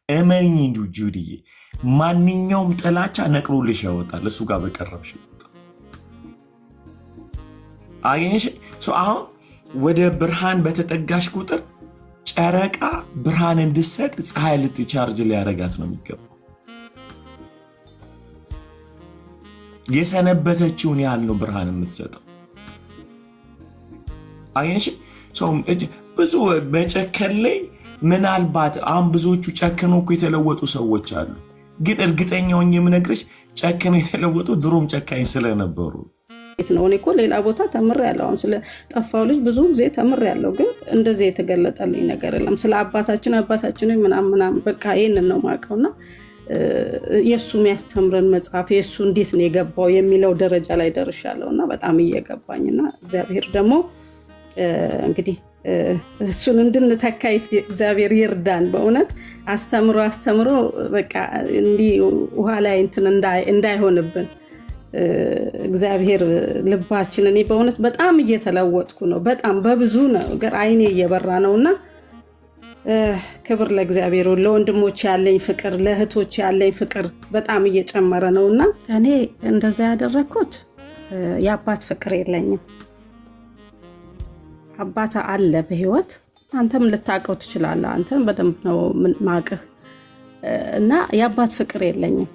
እመኝ እንዱ ጁዲዬ ማንኛውም ጥላቻ ነቅሎልሽ ያወጣል እሱ ጋር በቀረብሽ ቁጥር። አገኘሽ? አሁን ወደ ብርሃን በተጠጋሽ ቁጥር ጨረቃ ብርሃን እንድሰጥ ፀሐይ ልትቻርጅ ሊያረጋት ነው የሚገባው። የሰነበተችውን ያህል ነው ብርሃን የምትሰጠው። አገኘሽ? ብዙ በጨከን ላይ ምናልባት አሁን ብዙዎቹ ጨክነው እኮ የተለወጡ ሰዎች አሉ። ግን እርግጠኛውን የምነግርሽ ጨክነው የተለወጡ ድሮም ጨካኝ ስለነበሩ ነው። እኔ እኮ ሌላ ቦታ ተምሬያለሁ። አሁን ስለ ጠፋው ልጅ ብዙ ጊዜ ተምሬያለሁ። ግን እንደዚህ የተገለጠልኝ ነገር የለም። ስለ አባታችን ምናምን በቃ ይሄንን ነው የማውቀውና የሱ የሚያስተምረን መጽሐፍ የሱ እንዴት ነው የገባው የሚለው ደረጃ ላይ ደርሻለሁና በጣም እየገባኝና እግዚአብሔር ደግሞ እንግዲህ እሱን እንድንተካ እግዚአብሔር ይርዳን። በእውነት አስተምሮ በቃ እንዲህ ውሃ ላይ እንትን እንዳይሆንብን እግዚአብሔር ልባችን። እኔ በእውነት በጣም እየተለወጥኩ ነው። በጣም በብዙ ነገር አይኔ እየበራ ነውና ክብር ለእግዚአብሔር። ለወንድሞች ያለኝ ፍቅር፣ ለእህቶች ያለኝ ፍቅር በጣም እየጨመረ ነውና እኔ እንደዛ ያደረኩት የአባት ፍቅር የለኝም። አባታ አለ በህይወት አንተም ልታቀው ትችላለህ። አንተም በደንብ ነው ማቀህ እና የአባት ፍቅር የለኝም።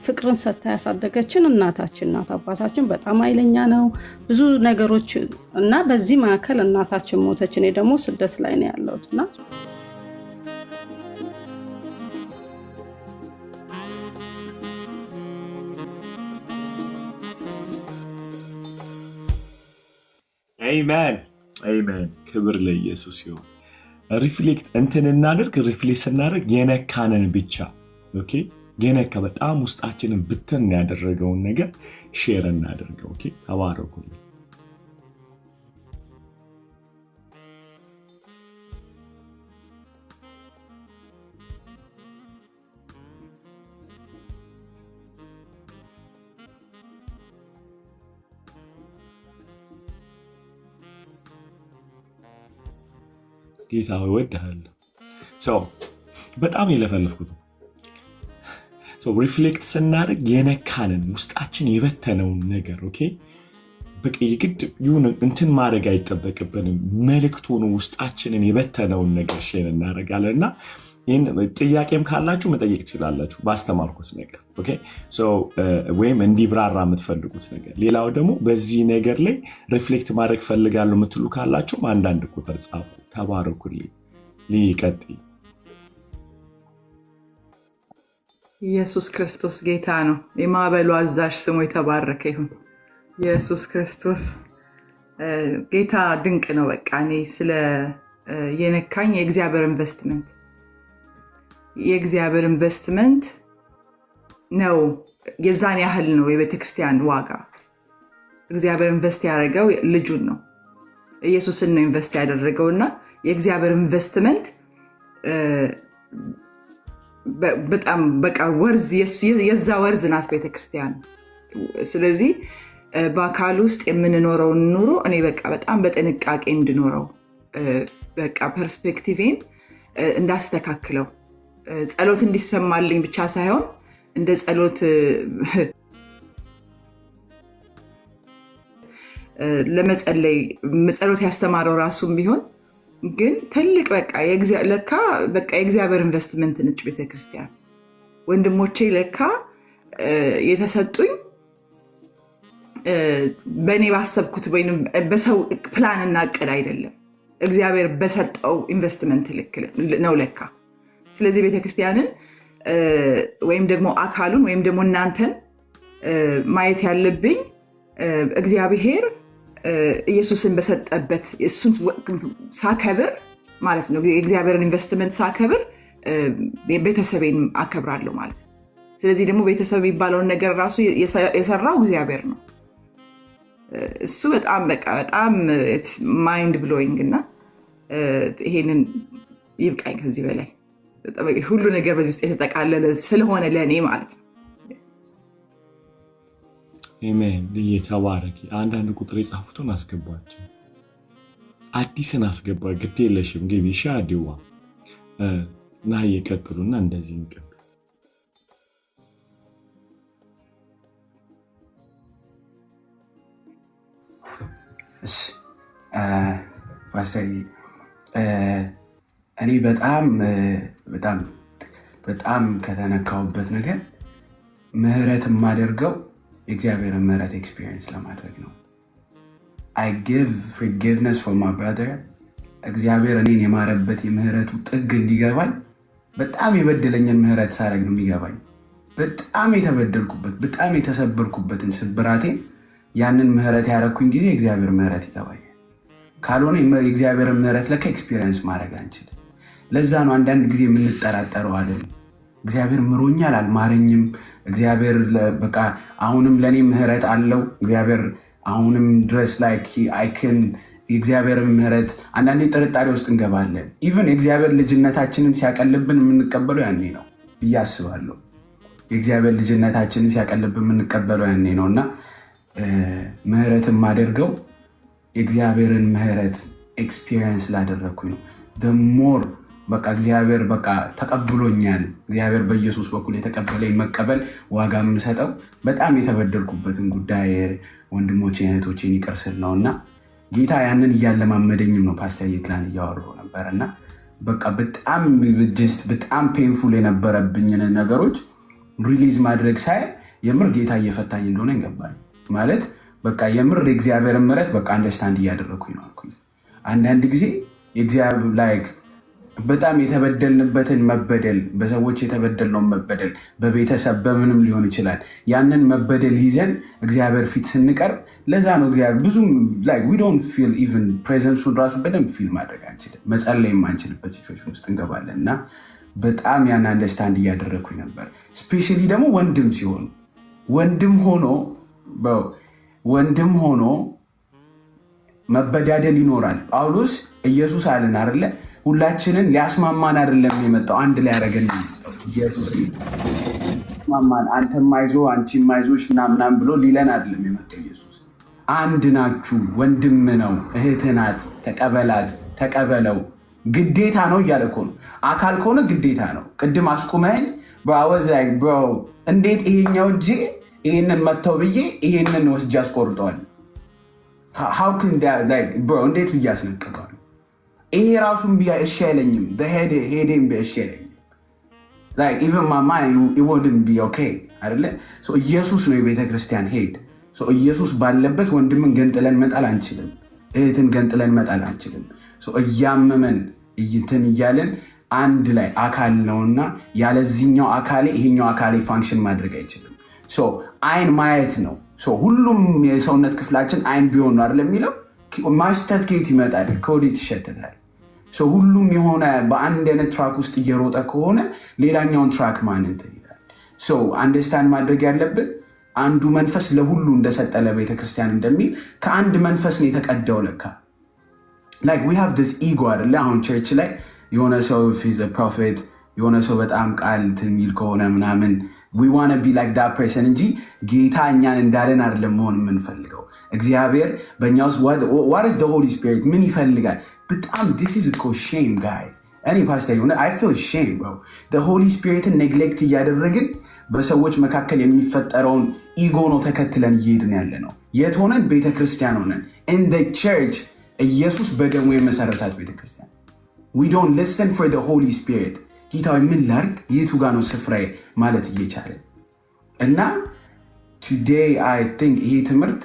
ፍቅርን ሰታ ያሳደገችን እናታችን ናት። አባታችን በጣም ኃይለኛ ነው ብዙ ነገሮች እና በዚህ መካከል እናታችን ሞተች። እኔ ደግሞ ስደት ላይ ነው ያለሁትና አሜን። ክብር ለኢየሱስ ይሁን። ሪፍሌክት እንትን እናድርግ። ሪፍሌክት ስናደርግ የነካንን ብቻ ኦኬ፣ የነካ በጣም ውስጣችንን ብትን ያደረገውን ነገር ሼር እናደርገው። ኦኬ፣ ተባረኩልኝ። ጌታ ሆይ እወድሃለሁ። በጣም የለፈለፍኩት ሪፍሌክት ስናደርግ የነካንን ውስጣችን የበተነውን ነገር ኦኬ፣ በቃ የግድ ይሁን እንትን ማድረግ አይጠበቅብንም። መልእክት ሆኖ ውስጣችንን የበተነውን ነገር ሼር እናደርጋለንና ይህን ጥያቄም ካላችሁ መጠየቅ ትችላላችሁ ባስተማርኩት ነገር ኦኬ፣ ወይም እንዲብራራ የምትፈልጉት ነገር። ሌላው ደግሞ በዚህ ነገር ላይ ሪፍሌክት ማድረግ ፈልጋለሁ የምትሉ ካላችሁ አንዳንድ ቁጥር ጻፉ። ተባረኩልኝ። ሊቀጥይ ኢየሱስ ክርስቶስ ጌታ ነው። የማዕበሉ አዛዥ ስሙ የተባረከ ይሁን። ኢየሱስ ክርስቶስ ጌታ ድንቅ ነው። በቃ እኔ ስለ የነካኝ የእግዚአብሔር ኢንቨስትመንት ነው። የዛን ያህል ነው የቤተክርስቲያን ዋጋ። እግዚአብሔር ኢንቨስት ያደረገው ልጁን ነው፣ ኢየሱስን ነው ኢንቨስት ያደረገውና የእግዚአብሔር ኢንቨስትመንት በጣም በቃ ወርዝ የዛ ወርዝ ናት ቤተክርስቲያን። ስለዚህ በአካል ውስጥ የምንኖረውን ኑሮ እኔ በቃ በጣም በጥንቃቄ እንድኖረው በቃ ፐርስፔክቲቬን እንዳስተካክለው ጸሎት እንዲሰማልኝ ብቻ ሳይሆን እንደ ጸሎት ለመጸለይ ጸሎት ያስተማረው ራሱም ቢሆን ግን ትልቅ በቃ የእግዚአብሔር ኢንቨስትመንት ነች ቤተክርስቲያን። ወንድሞቼ ለካ የተሰጡኝ በእኔ ባሰብኩት ወይም በሰው ፕላንና እቅድ አይደለም፣ እግዚአብሔር በሰጠው ኢንቨስትመንት ነው ለካ። ስለዚህ ቤተክርስቲያንን ወይም ደግሞ አካሉን ወይም ደግሞ እናንተን ማየት ያለብኝ እግዚአብሔር ኢየሱስን በሰጠበት እሱን ሳከብር ማለት ነው። የእግዚአብሔርን ኢንቨስትመንት ሳከብር ቤተሰቤን አከብራለሁ ማለት ነው። ስለዚህ ደግሞ ቤተሰብ የሚባለውን ነገር ራሱ የሰራው እግዚአብሔር ነው። እሱ በጣም በጣም ማይንድ ብሎዊንግ እና ይሄንን ይብቃኝ ከዚህ በላይ ሁሉ ነገር በዚህ ውስጥ የተጠቃለለ ስለሆነ ለእኔ ማለት ነው። አሜን። ተባረኪ። አንዳንድ ቁጥር የጻፉትን አስገባቸው፣ አዲስን አስገባ። ግድ የለሽም ግቢ ሻዲዋ እና እየቀጥሉና እንደዚህ እንቀጥል። ፓስተር እኔ በጣም ከተነካውበት ነገር ምህረት የማደርገው የእግዚአብሔርን ምህረት ኤክስፒሪየንስ ለማድረግ ነው። I give forgiveness for my brother። እግዚአብሔር እኔን የማረበት የምህረቱ ጥግ እንዲገባኝ በጣም የበደለኝን ምህረት ሳረግ ነው የሚገባኝ። በጣም የተበደልኩበት በጣም የተሰበርኩበትን ስብራቴን ያንን ምህረት ያረኩኝ ጊዜ እግዚአብሔር ምህረት ይገባኛል። ካልሆነ የእግዚአብሔርን ምህረት ለካ ኤክስፒሪየንስ ማድረግ አንችልም። ለዛ ነው አንዳንድ ጊዜ የምንጠራጠረው አይደል? እግዚአብሔር ምሮኛል አልማረኝም፣ እግዚአብሔር በቃ አሁንም ለኔ ምህረት አለው፣ እግዚአብሔር አሁንም ድረስ ላይክ አይክን የእግዚአብሔርን ምህረት አንዳንዴ ጥርጣሬ ውስጥ እንገባለን። ኢቭን የእግዚአብሔር ልጅነታችንን ሲያቀልብን የምንቀበለው ያኔ ነው ብዬ አስባለሁ። የእግዚአብሔር ልጅነታችንን ሲያቀልብን የምንቀበለው ያኔ ነው እና ምህረትን ማደርገው የእግዚአብሔርን ምህረት ኤክስፒሪየንስ ላደረግኩኝ ነው። ደሞር በቃ እግዚአብሔር በቃ ተቀብሎኛል። እግዚአብሔር በኢየሱስ በኩል የተቀበለኝ መቀበል ዋጋ የምሰጠው በጣም የተበደልኩበትን ጉዳይ ወንድሞቼን እህቶቼን ይቅር ስል ነው እና ጌታ ያንን እያለማመደኝም ነው። ፓስተር ትላንት እያወራሁ ነበር እና በቃ በጣም ፔንፉል የነበረብኝን ነገሮች ሪሊዝ ማድረግ ሳይ የምር ጌታ እየፈታኝ እንደሆነ ይገባል። ማለት በቃ የምር የእግዚአብሔርን ምህረት በቃ አንደርስታንድ እያደረግኩኝ ነው አልኩኝ። አንዳንድ ጊዜ የእግዚአብሔር ላይክ በጣም የተበደልንበትን መበደል፣ በሰዎች የተበደልነውን መበደል፣ በቤተሰብ በምንም ሊሆን ይችላል። ያንን መበደል ይዘን እግዚአብሔር ፊት ስንቀርብ ለዛ ነው እግዚአብሔር ብዙም we don't feel even ፕሬዘንሱን ራሱ በደንብ ፊል ማድረግ አንችልም፣ መጸለይ የማንችልበት ሲቹዌሽን ውስጥ እንገባለን እና በጣም ያን አንደርስታንድ እያደረግኩኝ ነበር። ስፔሻሊ ደግሞ ወንድም ሆኖ መበዳደል ይኖራል። ጳውሎስ ኢየሱስ አለን አይደለ? ሁላችንን ሊያስማማን አይደለም የመጣው፣ አንድ ላይ ያደረገን ኢየሱስ ማማን አንተም አይዞህ አንቺም አይዞሽ ምናምን ብሎ ሊለን አይደለም የመጣው ኢየሱስ። አንድ ናችሁ፣ ወንድም ነው፣ እህት ናት፣ ተቀበላት፣ ተቀበለው፣ ግዴታ ነው እያለ እኮ ነው። አካል ከሆነ ግዴታ ነው። ቅድም አስቁመኝ በአወዝ ላይ እንዴት ይሄኛው እጄ ይህንን መተው ብዬ ይህንን ወስጄ አስቆርጠዋል? እንዴት ብዬ አስነቅጠዋል? ይሄ ራሱን ቢያ እሺ አይለኝም፣ ሄዴም ቢያ እሺ አይለኝም። ኢቨን ማማ ይወድም ቢ ኦኬ አይደለ? ኢየሱስ ነው የቤተክርስቲያን ሄድ። ኢየሱስ ባለበት ወንድምን ገንጥለን መጣል አንችልም፣ እህትን ገንጥለን መጣል አንችልም። እያመመን እንትን እያለን አንድ ላይ አካል ነውና ያለዚህኛው አካሌ ይሄኛው አካሌ ፋንክሽን ማድረግ አይችልም። አይን ማየት ነው። ሁሉም የሰውነት ክፍላችን አይን ቢሆን ነው አይደል የሚለው። ማሽተት ከየት ይመጣል? ከወዴት ይሸተታል? ሁሉም የሆነ በአንድ አይነት ትራክ ውስጥ እየሮጠ ከሆነ ሌላኛውን ትራክ ማን እንትን ይላል? አንደርስታንድ ማድረግ ያለብን አንዱ መንፈስ ለሁሉ እንደሰጠ ለቤተክርስቲያን እንደሚል ከአንድ መንፈስ ነው የተቀዳው። ለካ we have this ego አይደለ? አሁን ቸርች ላይ የሆነ ሰው ፊዝ ፕሮፌት የሆነ ሰው በጣም ቃል የሚል ከሆነ ምናምን we want to be like that person እንጂ ጌታ እኛን እንዳለን አይደለም መሆን የምንፈልገው። እግዚአብሔር በእኛ ውስጥ what is the Holy Spirit ምን ይፈልጋል? በጣም this is a shame guys። እኔ ፓስተር የሆነ I feel shame bro። the Holy Spiritን ኔግሌክት እያደረግን በሰዎች መካከል የሚፈጠረውን ኢጎ ነው ተከትለን እየሄድን ያለ ነው። የት ሆነን? ቤተክርስቲያን ሆነን in the church ኢየሱስ በደሙ የመሰረታት ቤተክርስቲያን we don't listen for the Holy Spirit። ጌታዊ ምን ላርግ? የቱ ጋር ነው ስፍራዬ ማለት እየቻለ እና today I think ይሄ ትምህርት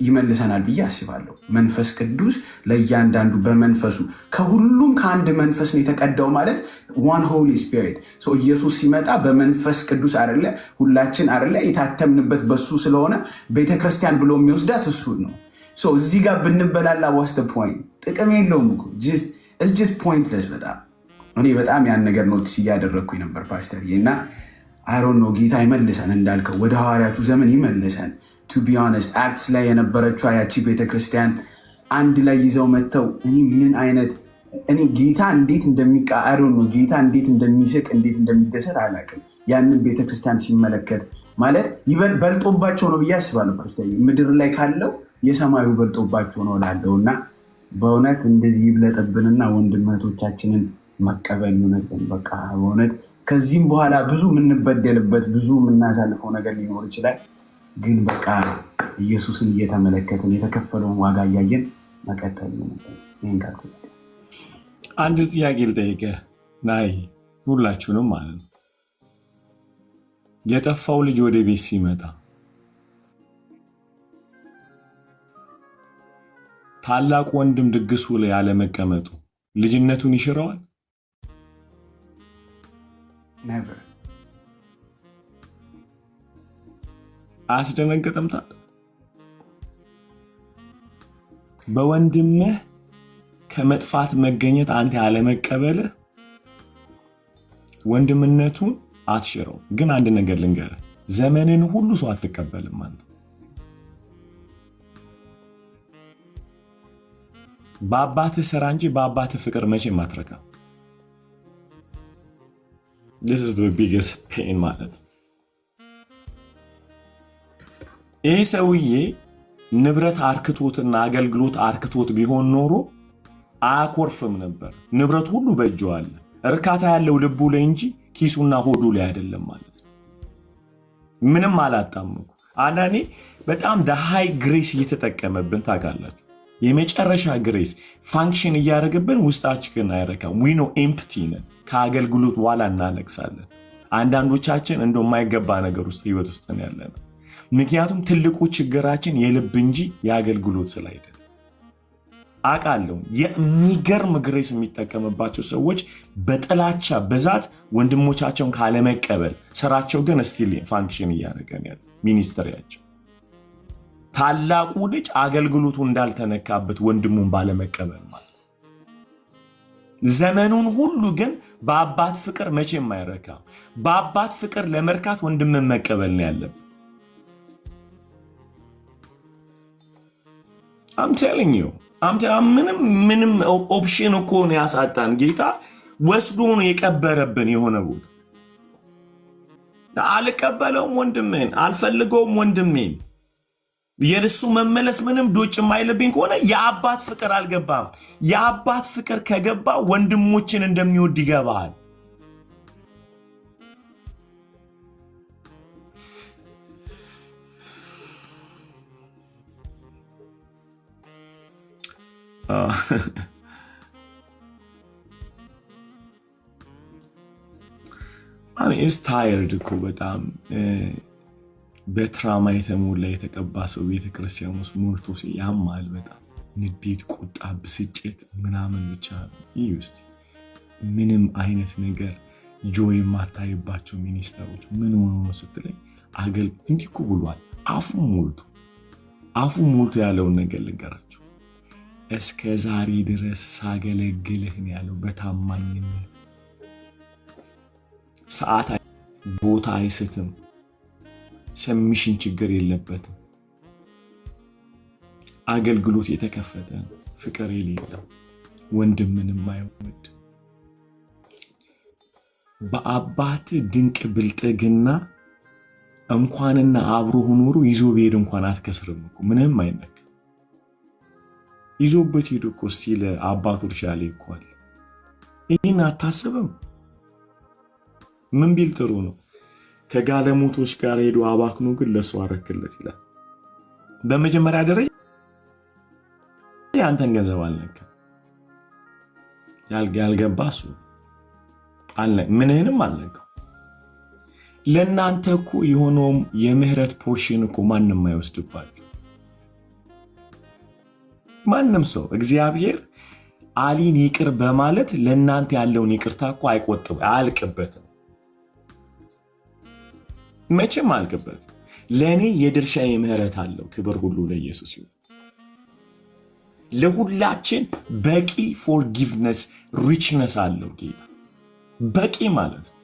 ይመልሰናል ብዬ አስባለሁ። መንፈስ ቅዱስ ለእያንዳንዱ በመንፈሱ ከሁሉም ከአንድ መንፈስ ነው የተቀዳው ማለት one Holy Spirit። ኢየሱስ ሲመጣ በመንፈስ ቅዱስ አይደለ? ሁላችን አይደለ የታተምንበት በሱ ስለሆነ ቤተክርስቲያን ብሎ የሚወስዳት እሱን ነው። እዚህ ጋር ብንበላላ what's the point? ጥቅም የለውም እኮ it's just pointless። እኔ በጣም ያን ነገር ኖቲስ እያደረግኩኝ ነበር ፓስተር እና አይሮን ነው ጌታ ይመልሰን እንዳልከው ወደ ሐዋርያቱ ዘመን ይመልሰን። ቱ ቢ ኦነስት አክትስ ላይ የነበረችው ያቺ ቤተክርስቲያን አንድ ላይ ይዘው መጥተው እኔ ጌታ እንዴት አይሮን ነው ጌታ እንዴት እንደሚስቅ እንዴት እንደሚደሰት አላውቅም። ያንን ቤተክርስቲያን ሲመለከት ማለት በልጦባቸው ነው ብዬ አስባለሁ። ፓስተር ምድር ላይ ካለው የሰማዩ በልጦባቸው ነው እላለሁ እና በእውነት እንደዚህ ይብለጥብንና ወንድም እህቶቻችንን መቀበል ነው። በቃ በእውነት ከዚህም በኋላ ብዙ የምንበደልበት ብዙ የምናሳልፈው ነገር ሊኖር ይችላል። ግን በቃ ኢየሱስን እየተመለከትን የተከፈለውን ዋጋ እያየን መቀጠል ነው። አንድ ጥያቄ ልጠይቅህ ናይ ሁላችሁንም ማለት ነው። የጠፋው ልጅ ወደ ቤት ሲመጣ ታላቅ ወንድም ድግሱ ላይ ያለመቀመጡ ልጅነቱን ይሽረዋል? Never. አያስደነግጥም? ታዲያ በወንድምህ ከመጥፋት መገኘት አንተ ያለመቀበልህ ወንድምነቱን አትሽረው። ግን አንድ ነገር ልንገርህ፣ ዘመንን ሁሉ ሰው አትቀበልም ማለት በአባትህ ስራ እንጂ በአባትህ ፍቅር መቼም አትረካም። This is the biggest pain ማለት ይህ ሰውዬ ንብረት አርክቶትና አገልግሎት አርክቶት ቢሆን ኖሮ አያኮርፍም ነበር። ንብረት ሁሉ በእጁ አለ። እርካታ ያለው ልቡ ላይ እንጂ ኪሱና ሆዱ ላይ አይደለም ማለት ነው። ምንም አላጣም። አንዳንዴ በጣም ሃይ ግሬስ እየተጠቀመብን ታውቃላችሁ። የመጨረሻ ግሬስ ፋንክሽን እያደረገብን ውስጣችን አይረካም። ዊ ኖ ኤምፕቲ ነን። ከአገልግሎት በኋላ እናለቅሳለን። አንዳንዶቻችን እንደው የማይገባ ነገር ውስጥ ህይወት ውስጥ ነው ያለነው። ምክንያቱም ትልቁ ችግራችን የልብ እንጂ የአገልግሎት ስላይደል። አውቃለሁ የሚገርም ግሬስ የሚጠቀምባቸው ሰዎች በጥላቻ ብዛት ወንድሞቻቸውን ካለመቀበል ስራቸው ግን ስቲል ፋንክሽን እያደረገን ያለ ሚኒስትሪያቸው። ታላቁ ልጅ አገልግሎቱ እንዳልተነካበት ወንድሙን ባለመቀበል ማለት ዘመኑን ሁሉ ግን በአባት ፍቅር መቼም አይረካም። በአባት ፍቅር ለመርካት ወንድምን መቀበል ነው ያለብን። I'm telling you ምንም ኦፕሽን እኮ ነው ያሳጣን። ጌታ ወስዶ ነው የቀበረብን የሆነ ቦታ። አልቀበለውም ወንድሜን፣ አልፈልገውም ወንድሜን። የእሱ መመለስ ምንም ዶጭ የማይልብኝ ከሆነ የአባት ፍቅር አልገባም። የአባት ፍቅር ከገባ ወንድሞችን እንደሚወድ ይገባል። ኢስ ታየርድ እኮ በጣም በትራማ የተሞላ የተቀባ ሰው ቤተክርስቲያን ውስጥ ሞልቶ ያማል። በጣም ንዴት፣ ቁጣ፣ ብስጭት ምናምን ብቻ ይውስጥ ምንም አይነት ነገር ጆይ የማታይባቸው ሚኒስተሮች ምን ሆኖ ነው ስትለኝ እንዲህ እኮ ብሏል። አፉ ሞልቶ ያለውን ነገር ልንገራቸው። እስከ ዛሬ ድረስ ሳገለግልህ ነው ያለው በታማኝነት። ሰዓት ቦታ አይስትም። ሰሚሽን ችግር የለበትም። አገልግሎት የተከፈተ ፍቅር የሌለው ወንድምን የማይወድ በአባት ድንቅ ብልጥግና እንኳንና አብሮ ሆኖሩ ይዞ ቢሄድ እንኳን አትከስርም እኮ ምንም አይነክ ይዞበት ሄዶ እኮ ስቲል አባቱ እርሻ ላይ እኮ አለ። ይህን አታስብም? ምን ቢል ጥሩ ነው? ከጋለሞቶች ጋር ሄዶ አባክኖ ግን ለሱ አረክለት ይላል። በመጀመሪያ ደረጃ አንተን ገንዘብ አልነካም። ያልገባ እሱ ምንህንም አልነካም። ለእናንተ እኮ የሆነውም የምህረት ፖርሽን እኮ ማንም አይወስድባችሁ። ማንም ሰው እግዚአብሔር አሊን ይቅር በማለት ለእናንተ ያለውን ይቅርታ እኮ አይቆጥብ አያልቅበትም። መቼም አልቅበት። ለእኔ የድርሻ የምህረት አለው። ክብር ሁሉ ለኢየሱስ ይሁን። ለሁላችን በቂ ፎርጊቭነስ ሪችነስ አለው ጌታ። በቂ ማለት ነው።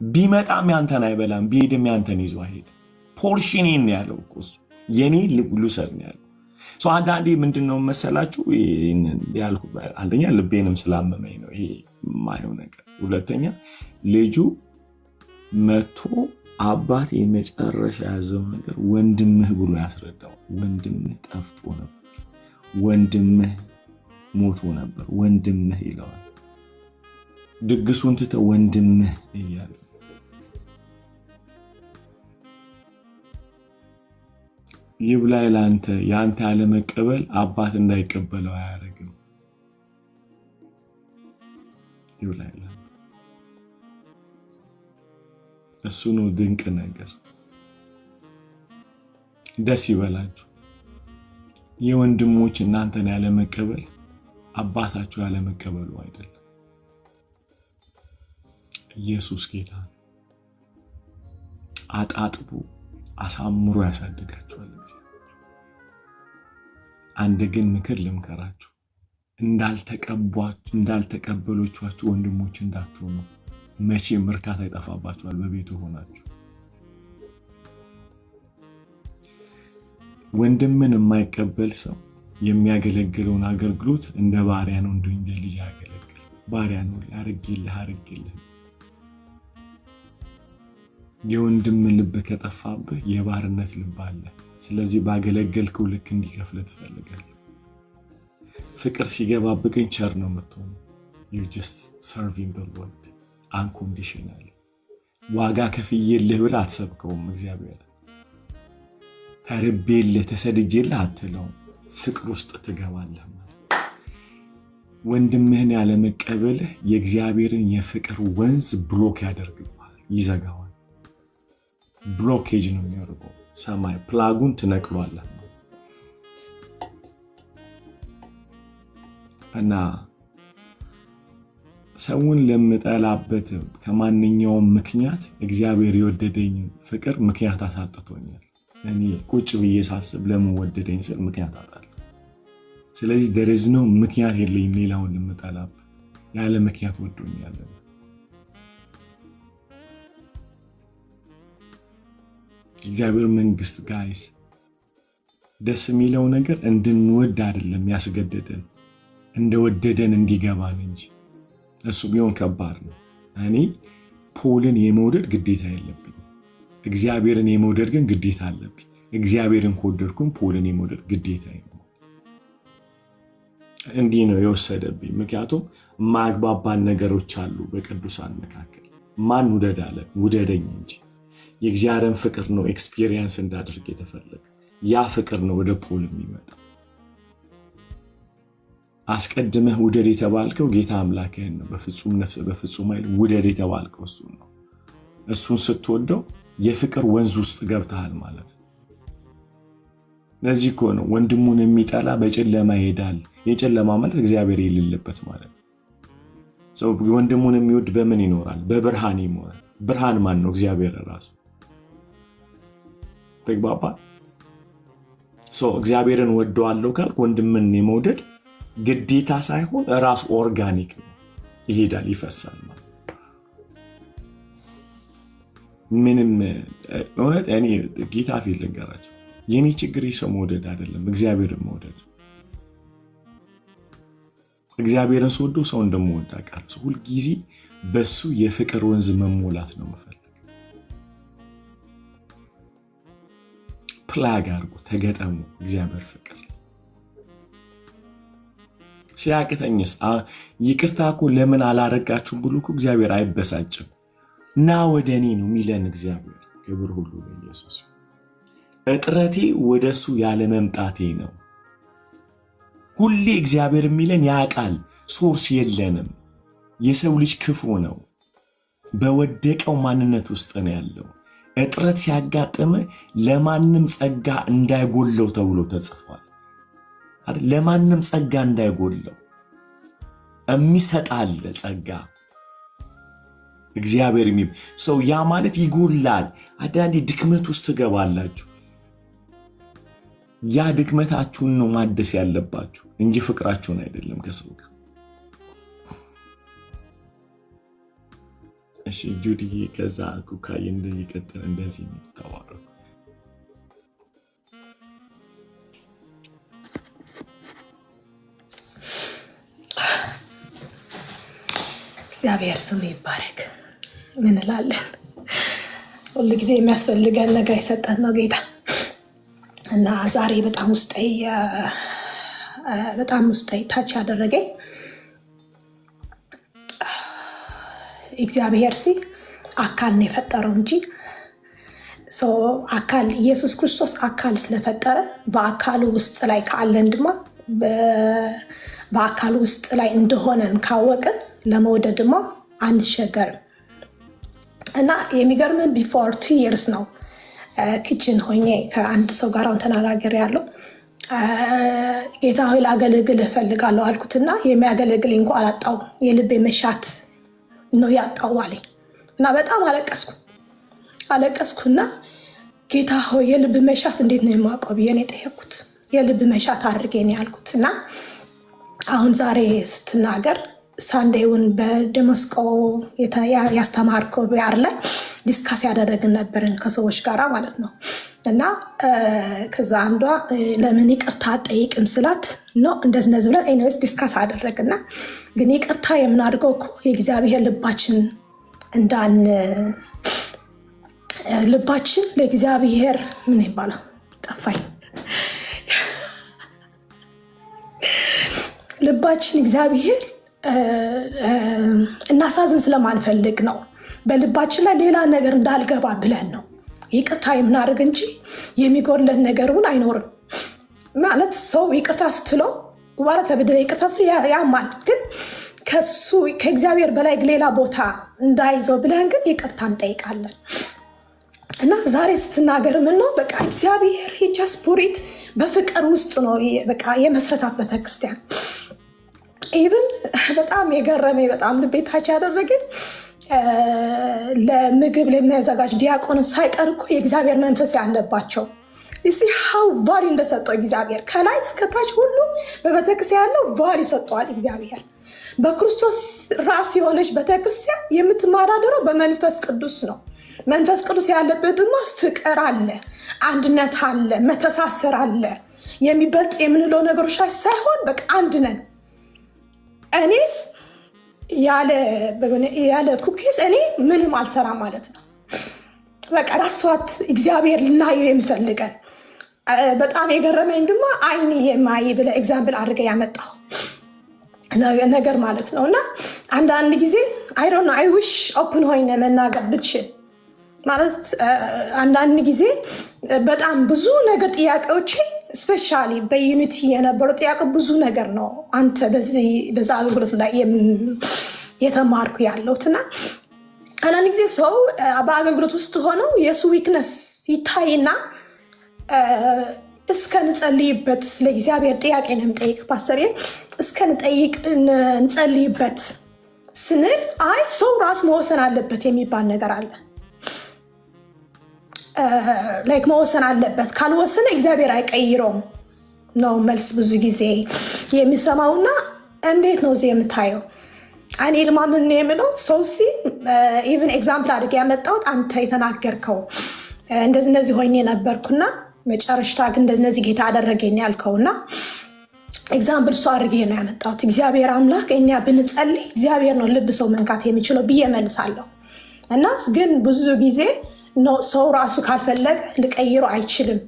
ቢመጣም ያንተን አይበላም፣ ቢሄድም ያንተን ይዞ አይሄድ። ፖርሽኔን ያለው እኮ እሱ የኔ ልውሰድ ነው ያለው። አንዳንዴ ምንድነው መሰላችሁ ያልኩ፣ አንደኛ ልቤንም ስላመመኝ ነው ይሄ የማየው ነገር። ሁለተኛ ልጁ መቶ አባት የመጨረሻ ያዘው ነገር ወንድምህ ብሎ ያስረዳው። ወንድምህ ጠፍቶ ነበር፣ ወንድምህ ሞቶ ነበር፣ ወንድምህ ይለዋል። ድግሱን ትተው ወንድምህ እያሉ ይብላኝ ላንተ ያንተ ያለመቀበል አባት እንዳይቀበለው አያደርግም። ይብላኝ ላንተ እሱ ነው ድንቅ ነገር። ደስ ይበላችሁ የወንድሞች እናንተን ያለመቀበል አባታችሁ ያለመቀበሉ አይደለም። ኢየሱስ ጌታ አጣጥቡ አሳምሮ ያሳድጋችኋል። አንድ ግን ምክር ልምከራችሁ፣ እንዳልተቀበሎቻችሁ ወንድሞች እንዳትሆኑ። መቼም እርካታ ይጠፋባችኋል በቤቱ ሆናችሁ። ወንድምን የማይቀበል ሰው የሚያገለግለውን አገልግሎት እንደ ባሪያ ነው እንደ ልጅ ያገለግል። ባሪያ ነው አርግልህ። የወንድም ልብ ከጠፋብህ የባርነት ልብ አለ። ስለዚህ ባገለገልከው ልክ እንዲከፍል ትፈልጋለህ። ፍቅር ሲገባብህ ግን ቸር ነው የምትሆነው። you just serving the Lord unconditionally። ዋጋ ከፍዬልህ ብለህ አትሰብከውም። እግዚአብሔር ተርቤልህ ተሰድጄልህ አትለውም። ፍቅር ውስጥ ትገባለህ ማለት። ወንድምህን ያለመቀበልህ የእግዚአብሔርን የፍቅር ወንዝ ብሎክ ያደርግብሃል፣ ይዘጋዋል። ብሎኬጅ ነው የሚያደርገው። ሰማይ ፕላጉን ትነቅሏለህ እና ሰውን ለምጠላበት ከማንኛውም ምክንያት እግዚአብሔር የወደደኝ ፍቅር ምክንያት አሳጥቶኛል። እኔ ቁጭ ብዬ ሳስብ ለምን ወደደኝ ስል ምክንያት አጣለሁ። ስለዚህ ደረዝ ነው ምክንያት የለኝም ሌላውን ለምጠላበት፣ ያለ ምክንያት ወዶኛል። እግዚአብሔር መንግስት ጋይስ ደስ የሚለው ነገር እንድንወድ አይደለም ያስገደደን፣ እንደወደደን እንዲገባን እንጂ። እሱ ቢሆን ከባድ ነው። እኔ ፖልን የመውደድ ግዴታ የለብኝ፣ እግዚአብሔርን የመውደድ ግን ግዴታ አለብኝ። እግዚአብሔርን ከወደድኩም ፖልን የመውደድ ግዴታ ነው። እንዲህ ነው የወሰደብኝ። ምክንያቱም ማግባባን ነገሮች አሉ በቅዱሳን መካከል። ማን ውደድ አለ? ውደደኝ እንጂ። የእግዚአብሔርን ፍቅር ነው ኤክስፒሪየንስ እንዳደርግ የተፈለገ። ያ ፍቅር ነው ወደ ፖል የሚመጣ። አስቀድመህ ውደድ የተባልከው ጌታ አምላክህን ነው። በፍጹም ነፍስ በፍጹም ኃይል ውደድ የተባልከው እሱ ነው። እሱን ስትወደው የፍቅር ወንዝ ውስጥ ገብተሃል ማለት ነው። ለዚህ እኮ ነው ወንድሙን የሚጠላ በጨለማ ይሄዳል። የጨለማ ማለት እግዚአብሔር የሌለበት ማለት ነው። ሰው ወንድሙን የሚወድ በምን ይኖራል? በብርሃን ይኖራል። ብርሃን ማን ነው? እግዚአብሔር ራሱ። ተግባባ። እግዚአብሔርን ወደዋለሁ ካልክ ወንድምን የመውደድ ግዴታ ሳይሆን ራሱ ኦርጋኒክ ነው። ይሄዳል፣ ይፈሳል ማለት ምንም እውነት። እኔ ጌታ ፊት ልንገራቸው፣ የኔ ችግር የሰው መውደድ አይደለም፣ እግዚአብሔርን መውደድ። እግዚአብሔርን ስወደው ሰው እንደምወድ አውቃለሁ። ሁልጊዜ በሱ የፍቅር ወንዝ መሞላት ነው የምፈልግ። ፕላግ አድርጎ ተገጠሙ። እግዚአብሔር ፍቅር ሲያቅተኝስ ይቅርታ እኮ ለምን አላረጋችሁም ብሎ እኮ እግዚአብሔር አይበሳጭም። ና ወደ እኔ ነው የሚለን እግዚአብሔር። ክብር ሁሉ ለኢየሱስ። እጥረቴ ወደሱ ያለ መምጣቴ ነው። ሁሌ እግዚአብሔር የሚለን ያውቃል። ሶርስ የለንም። የሰው ልጅ ክፉ ነው። በወደቀው ማንነት ውስጥ ነው ያለው። እጥረት ሲያጋጥም ለማንም ጸጋ እንዳይጎለው ተብሎ ተጽፏል። ለማንም ጸጋ እንዳይጎለው የሚሰጣል ጸጋ እግዚአብሔር ሰው። ያ ማለት ይጎላል። አንዳንዴ ድክመት ውስጥ ትገባላችሁ። ያ ድክመታችሁን ነው ማደስ ያለባችሁ እንጂ ፍቅራችሁን አይደለም ከሰው ጋር። እሺ ጁዲዬ፣ ከዛ ኩካዬ እንደዚህ ቀጥል። እንደዚህ ነው ተዋረው። እግዚአብሔር ስሙ ይባረክ። ምን እላለን? ሁሉ ጊዜ የሚያስፈልገን ነገር የሰጠን ነው ጌታ እና ዛሬ በጣም ውስጤ ታች ያደረገኝ እግዚአብሔር አካል ነው የፈጠረው እንጂ አካል ኢየሱስ ክርስቶስ አካል ስለፈጠረ በአካሉ ውስጥ ላይ ካለን ድማ በአካሉ ውስጥ ላይ እንደሆነን ካወቅን ለመውደድ ድማ አንሸገርም። እና የሚገርምን ቢፎር 2 years ነው ኪችን ሆኜ ከአንድ ሰው ጋር ተነጋግሬ ያለው ጌታ ሆይ ላገለግል እፈልጋለሁ አልኩትና የሚያገለግለኝ እንኳን አላጣው የልቤ መሻት ነው ያጣው አለኝ። እና በጣም አለቀስኩና ጌታ ሆይ የልብ መሻት እንዴት ነው የማውቀው ብዬ ነው የጠየኩት። የልብ መሻት አድርጌ ነው ያልኩትና አሁን ዛሬ ስትናገር ሳንዴውን በደመስቆ ያስተማርከው ቢያር ላይ ዲስካስ ያደረግን ነበርን ከሰዎች ጋር ማለት ነው። እና ከዛ አንዷ ለምን ይቅርታ ጠይቅም ስላት ነው እንደዚህ ብለን ኤኒዌይስ ዲስካስ አደረግና ግን ይቅርታ የምናደርገው እኮ የእግዚአብሔር ልባችን ለእግዚአብሔር ምን ይባላል ጠፋኝ። ልባችን እግዚአብሔር እናሳዝን ስለማንፈልግ ነው። በልባችን ላይ ሌላ ነገር እንዳልገባ ብለን ነው ይቅርታ የምናደርግ እንጂ የሚጎድለን ነገሩን አይኖርም። ማለት ሰው ይቅርታ ስትለው ዋላ ተበደለ ይቅርታ ስትለው ያማል፣ ግን ከእግዚአብሔር በላይ ሌላ ቦታ እንዳይዘው ብለን ግን ይቅርታ እንጠይቃለን። እና ዛሬ ስትናገር ምን ነው በቃ እግዚአብሔር ሂጃስፑሪት በፍቅር ውስጥ ነው በቃ የመስረታት ቤተክርስቲያን። ኢቭን በጣም የገረመኝ በጣም ልቤታች ያደረገኝ ለምግብ ለሚያዘጋጅ ዲያቆን ሳይቀር እኮ የእግዚአብሔር መንፈስ ያለባቸው እዚህ ሃው ቫሪ እንደሰጠው እግዚአብሔር ከላይ እስከታች ሁሉ በቤተክርስቲያን ያለው ቫሪ ሰጠዋል እግዚአብሔር። በክርስቶስ ራስ የሆነች ቤተክርስቲያን የምትማዳደረው በመንፈስ ቅዱስ ነው። መንፈስ ቅዱስ ያለበት ድማ ፍቅር አለ፣ አንድነት አለ፣ መተሳሰር አለ። የሚበልጥ የምንለው ነገሮች ሳይሆን በቃ አንድ ነን። እኔስ ያለ ኩኪስ እኔ ምንም አልሰራ ማለት ነው። በቃ ራሷት እግዚአብሔር ልናየው የሚፈልገን በጣም የገረመኝ ድማ አይን የማይ ብለ ኤግዛምፕል አድርገ ያመጣው ነገር ማለት ነው። እና አንዳንድ ጊዜ አይ ዶንት ኖ አይ ዊሽ ኦፕን ሆይነ መናገር ብችል ማለት አንዳንድ ጊዜ በጣም ብዙ ነገር ጥያቄዎች ስፔሻሊ በዩኒቲ የነበረው ጥያቄ ብዙ ነገር ነው አንተ በዛ አገልግሎት ላይ የተማርኩ ያለውትና አንዳንድ ጊዜ ሰው በአገልግሎት ውስጥ ሆነው የሱ ዊክነስ ይታይና እስከንጸልይበት ለእግዚአብሔር ጥያቄ ነው የምጠይቅ ፓስተር እንጸልይበት ስንል አይ ሰው ራስ መወሰን አለበት የሚባል ነገር አለ። ላይክ መወሰን አለበት፣ ካልወሰነ እግዚአብሔር አይቀይረውም ነው መልስ ብዙ ጊዜ የሚሰማውና እንዴት ነው እዚህ የምታየው? እኔ ልማምን ነው የምለው ሰው ኢቭን ኤግዛምፕል አድርጌ ያመጣሁት አንተ የተናገርከው እንደዚህ ሆኜ ነበርኩና መጨረሻ ግን እንደዚህ ጌታ አደረገኝ ያልከውና ኤግዛምፕል እሱ አድርጌ ነው ያመጣሁት። እግዚአብሔር አምላክ እኛ ብንጸልይ እግዚአብሔር ነው ልብ ሰው መንካት የሚችለው ብዬ መልሳለሁ። እና ግን ብዙ ጊዜ ሰው ራሱ ካልፈለገ ልቀይሮ አይችልም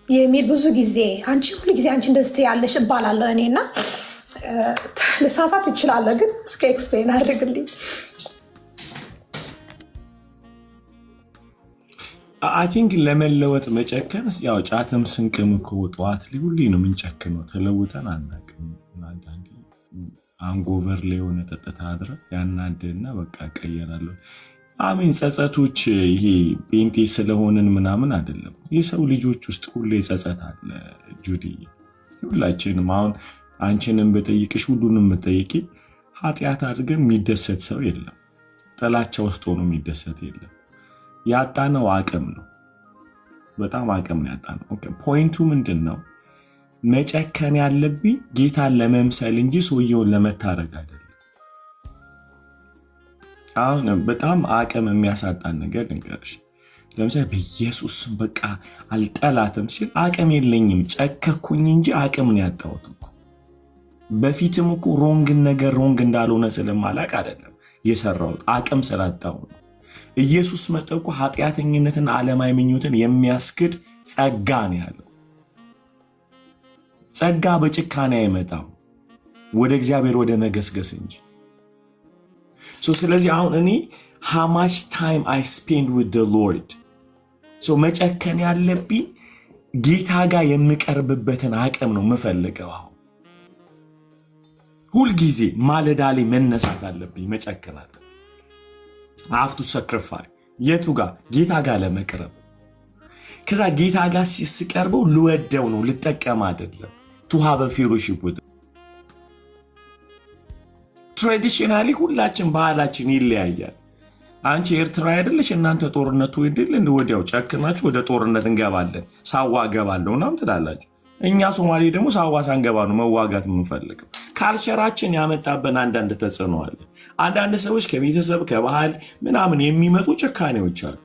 የሚል ብዙ ጊዜ ሁሉ ጊዜ አንቺ እንደዚህ ያለሽ እባላለሁ እኔና ልሳሳት እችላለሁ፣ ግን እስከ ኤክስፕሌን አድርግልኝ። አይ ቲንክ ለመለወጥ መጨከን ያው ጫትም ስንቅም እኮ ጠዋት ላይ ሁሌ ነው የምንጨክነው፣ ተለውጠን አናውቅም። አንዳንዴ አንጎቨር ላይ የሆነ ጠጥታ አድረ ያናድና በቃ እቀየራለሁ። አሜን። ጸጸቶች ይሄ ጴንጤ ስለሆንን ምናምን አይደለም። የሰው ልጆች ውስጥ ሁሌ ጸጸት አለ ጁዲ። ሁላችንም አሁን አንቺንም በጠይቅሽ ሁሉንም በጠይቂ ኃጢአት አድርገን የሚደሰት ሰው የለም። ጥላቻ ውስጥ ሆኖ የሚደሰት የለም። ያጣነው አቅም ነው። በጣም አቅም ነው ያጣነው። ፖይንቱ ምንድን ነው? መጨከን ያለብኝ ጌታን ለመምሰል እንጂ ሰውየውን ለመታረግ አይደለም። አሁን በጣም አቅም የሚያሳጣን ነገር ንገርሽ። ለምሳሌ በኢየሱስ በቃ አልጠላትም ሲል አቅም የለኝም ጨከኩኝ እንጂ አቅም ነው ያጣሁት እኮ። በፊትም እኮ ሮንግን ነገር ሮንግ እንዳልሆነ ስለማላቅ አይደለም የሰራሁት፣ አቅም ስላጣሁ ነው። ኢየሱስ መጥቶ እኮ ኃጢአተኝነትን ዓለማዊ ምኞትን የሚያስክድ ጸጋ ነው ያለው። ጸጋ በጭካኔ አይመጣም፣ ወደ እግዚአብሔር ወደ መገስገስ እንጂ። ስለዚህ አሁን እኔ how much time I spend with the Lord መጨከን ያለብኝ ጌታ ጋር የምቀርብበትን አቅም ነው የምፈልገው። አሁን ሁልጊዜ ማለዳ ላይ መነሳት አለብኝ፣ መጨከን አለብኝ። I have to sacrifice የቱ ጋር ጌታ ጋር ለመቅረብ። ከዛ ጌታ ጋር ሲቀርበው ልወደው ነው ልጠቀም አይደለም። to have a fellowship with ትራዲሽናሊ ሁላችን ባህላችን ይለያያል። አንቺ ኤርትራ አይደለሽ እናንተ ጦርነቱ ይድል ወዲያው ጨክናችሁ ወደ ጦርነት እንገባለን ሳዋ ገባለው ናም ትላላችሁ። እኛ ሶማሌ ደግሞ ሳዋ ሳንገባ ነው መዋጋት የምንፈልገው። ካልቸራችን ያመጣበን አንዳንድ ተጽዕኖ አለ። አንዳንድ ሰዎች ከቤተሰብ ከባህል ምናምን የሚመጡ ጭካኔዎች አሉ።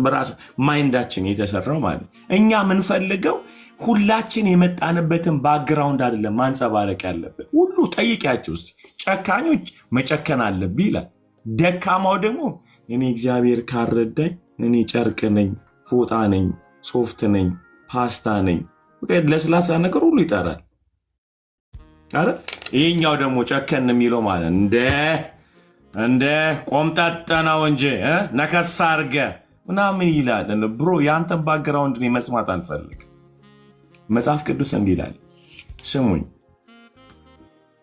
በራስ ማይንዳችን የተሰራው ማለት እኛ የምንፈልገው ሁላችን የመጣንበትን ባክግራውንድ አይደለም ማንጸባረቅ ያለበት። ሁሉ ጠይቂያቸው እስቲ ጨካኞች መጨከን አለብኝ ይላል። ደካማው ደግሞ እኔ እግዚአብሔር ካረዳኝ እኔ ጨርቅ ነኝ፣ ፎጣ ነኝ፣ ሶፍት ነኝ፣ ፓስታ ነኝ፣ ለስላሳ ነገር ሁሉ ይጠራል። አረ ይሄኛው ደግሞ ጨከን የሚለው ማለት እንደ ቆምጠጠ ነው እንጂ ነከሳ አርገ ምናምን ይላል። ብሮ ያንተን ባክግራውንድ እኔ መስማት አልፈልግ። መጽሐፍ ቅዱስ እንዲህ ይላል፣ ስሙኝ፣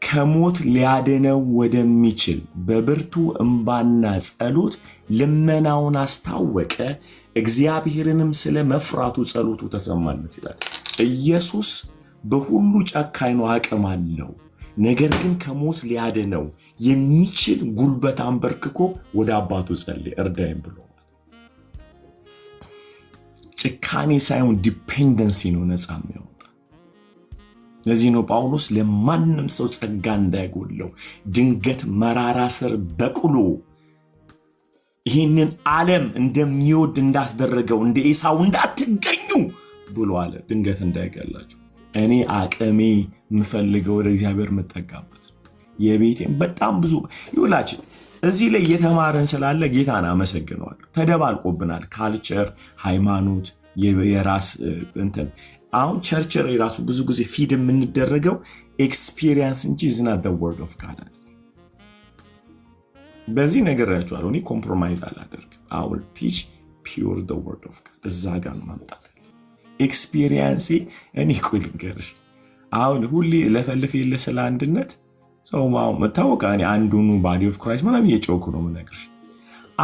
ከሞት ሊያድነው ወደሚችል በብርቱ እንባና ጸሎት ልመናውን አስታወቀ፣ እግዚአብሔርንም ስለ መፍራቱ ጸሎቱ ተሰማለት ይላል። ኢየሱስ በሁሉ ጨካኝ ነው፣ አቅም አለው። ነገር ግን ከሞት ሊያድነው የሚችል ጉልበት አንበርክኮ ወደ አባቱ ጸልይ እርዳይም ብሎ። ጭካኔ ሳይሆን ዲፔንደንሲ ነው ነፃ የሚያወጣ። ለዚህ ነው ጳውሎስ ለማንም ሰው ጸጋ እንዳይጎለው ድንገት መራራ ስር በቅሎ ይህንን ዓለም እንደሚወድ እንዳስደረገው እንደ ኤሳው እንዳትገኙ ብሎ አለ። ድንገት እንዳይገላችሁ እኔ አቅሜ የምፈልገው ወደ እግዚአብሔር የምጠጋበት የቤቴም በጣም ብዙ ይውላችን እዚህ ላይ የተማረን ስላለ ጌታን አመሰግነዋለሁ። ተደባልቆብናል ካልቸር፣ ሃይማኖት፣ የራስ እንትን። አሁን ቸርቸር የራሱ ብዙ ጊዜ ፊድ የምንደረገው ኤክስፒሪየንስ እንጂ ዝና the word of God። በዚህ ነገር ያቻለው እኔ ኮምፕሮማይዝ አላደርግም። I will teach pure the word of God። እዛ ጋር ማምጣት ኤክስፒሪየንስ እኔ ቆይ ልንገርሽ፣ አሁን ሁሌ ለፈልፍ የለ ስለ አንድነት ሰው መታወቃ እኔ አንዱኑ ባዲ ኦፍ ክራይስት ማለት እየጮኩ ነው የምነግርሽ።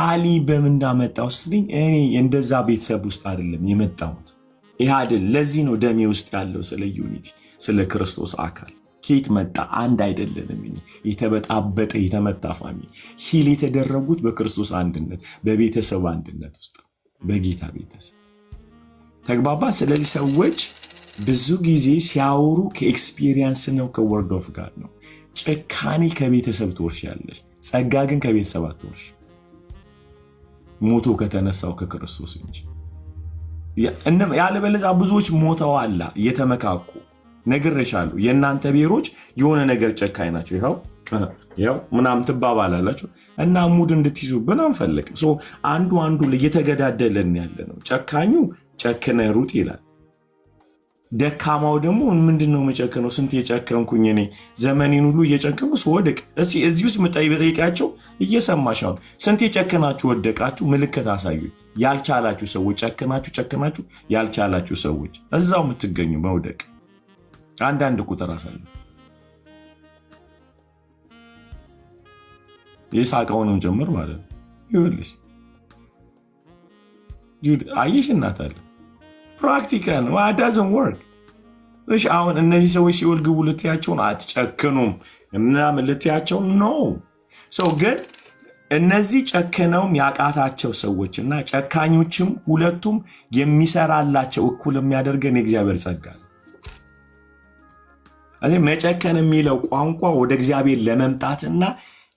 አሊ በምን እንዳመጣው ስትልኝ እኔ እንደዛ ቤተሰብ ውስጥ አይደለም የመጣሁት። ይህ አይደል። ለዚህ ነው ደሜ ውስጥ ያለው ስለ ዩኒቲ ስለ ክርስቶስ አካል ኬት መጣ አንድ አይደለንም። የተበጣበጠ የተመታ ፋሚሊ ሂል የተደረጉት በክርስቶስ አንድነት በቤተሰብ አንድነት ውስጥ በጌታ ቤተሰብ ተግባባ። ስለዚህ ሰዎች ብዙ ጊዜ ሲያወሩ ከኤክስፒሪየንስ ነው ከወርድ ኦፍ ጋድ ነው። ጭካኔ ከቤተሰብ ትወርሻለሽ፣ ጸጋ ግን ከቤተሰብ አትወርሽ። ሞቶ ከተነሳው ከክርስቶስ እንጂ ያለበለዚያ ብዙዎች ሞተዋል እየተመካኩ ነግሬሻለሁ። የእናንተ ብሔሮች የሆነ ነገር ጨካኝ ናቸው ይኸው ምናምን ትባባላላችሁ እና ሙድ እንድትይዙብን አንፈልግም። አንዱ ላይ እየተገዳደለን ያለ ነው። ጨካኙ ጨክነ ሩጥ ይላል። ደካማው ደግሞ ምንድነው መጨከነው? ስንት የጨከንኩኝ እኔ ዘመኔን ሁሉ እየጨከንኩ ስወድቅ። እስቲ እዚህ ውስጥ በጠይቃቸው እየሰማሻው ስንት የጨከናችሁ ወደቃችሁ? ምልክት አሳዩ። ያልቻላችሁ ሰዎች ጨከናችሁ ያልቻላችሁ ሰዎች እዛው የምትገኙ መውደቅ አንዳንድ ቁጥር አሳዩ። የሳቀውንም ጀምር ማለት ነው። ይኸውልሽ አየሽ እናታለ ፕራክቲካል ነው። doesn't work። እሺ አሁን እነዚህ ሰዎች ሲኦል ግቡ ልትያቸውን አትጨክኑም ምናምን ልትያቸው ነው። ግን እነዚህ ጨክነውም ያቃታቸው ሰዎችና ጨካኞችም ሁለቱም የሚሰራላቸው እኩል የሚያደርገን የእግዚአብሔር ጸጋ ነው። መጨከን የሚለው ቋንቋ ወደ እግዚአብሔር ለመምጣትና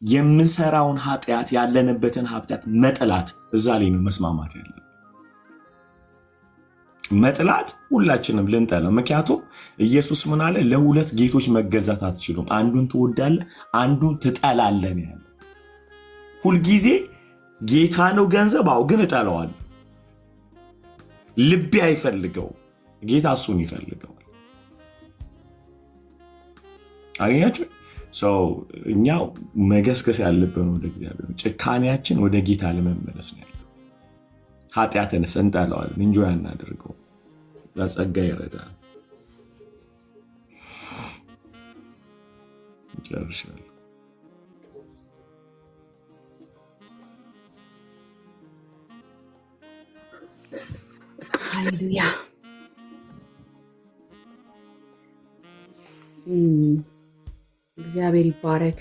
የምንሰራውን ኃጢአት ያለንበትን ኃጢአት መጥላት እዛ ላይ ነው መስማማት ያለ። መጥላት ሁላችንም ልንጠላው። ምክንያቱም ኢየሱስ ምን አለ? ለሁለት ጌቶች መገዛት አትችሉም፣ አንዱን ትወዳለህ አንዱን ትጠላለህ ያለ። ሁልጊዜ ጌታ ነው ገንዘብ፣ አው ግን እጠላዋለሁ። ልቤ አይፈልገው፣ ጌታ እሱን ይፈልገዋል። አገኛችሁ? እኛው መገስገስ ያለብን ወደ እግዚአብሔር፣ ጭካኔያችን ወደ ጌታ ለመመለስ ነው ያለው። ኃጢአትን እንጠላዋለን፣ እንጆይ አናደርገው። ጸጋ ይረዳል። ጨርሻለሁ። ሃሌሉያ። እግዚአብሔር ይባረክ።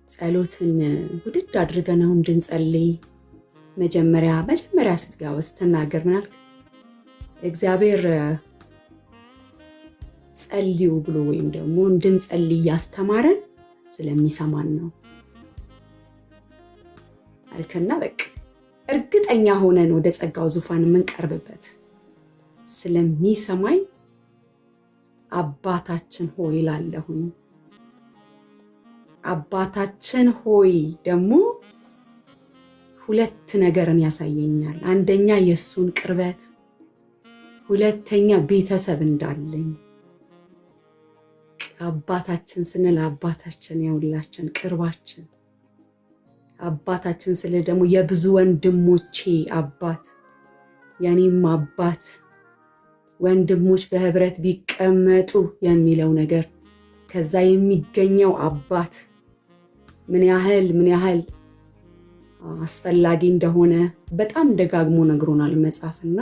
ጸሎትን ውድድ አድርገነው እንድንጸልይ መጀመሪያ ስትገባ ስትናገር ምን አልክ? እግዚአብሔር ጸልዩ ብሎ ወይም ደግሞ እንድንጸልይ ያስተማረን ስለሚሰማን ነው አልከና፣ በቃ እርግጠኛ ሆነን ወደ ጸጋው ዙፋን የምንቀርብበት ስለሚሰማኝ አባታችን ሆይ ላለሁኝ። አባታችን ሆይ ደግሞ ሁለት ነገርን ያሳየኛል። አንደኛ የእሱን ቅርበት፣ ሁለተኛ ቤተሰብ እንዳለኝ። አባታችን ስንል አባታችን የሁላችን ቅርባችን፣ አባታችን ስለ ደግሞ የብዙ ወንድሞቼ አባት፣ የኔም አባት፣ ወንድሞች በህብረት ቢቀመጡ የሚለው ነገር ከዛ የሚገኘው አባት ምን ያህል አስፈላጊ እንደሆነ በጣም ደጋግሞ ነግሮናል መጽሐፍና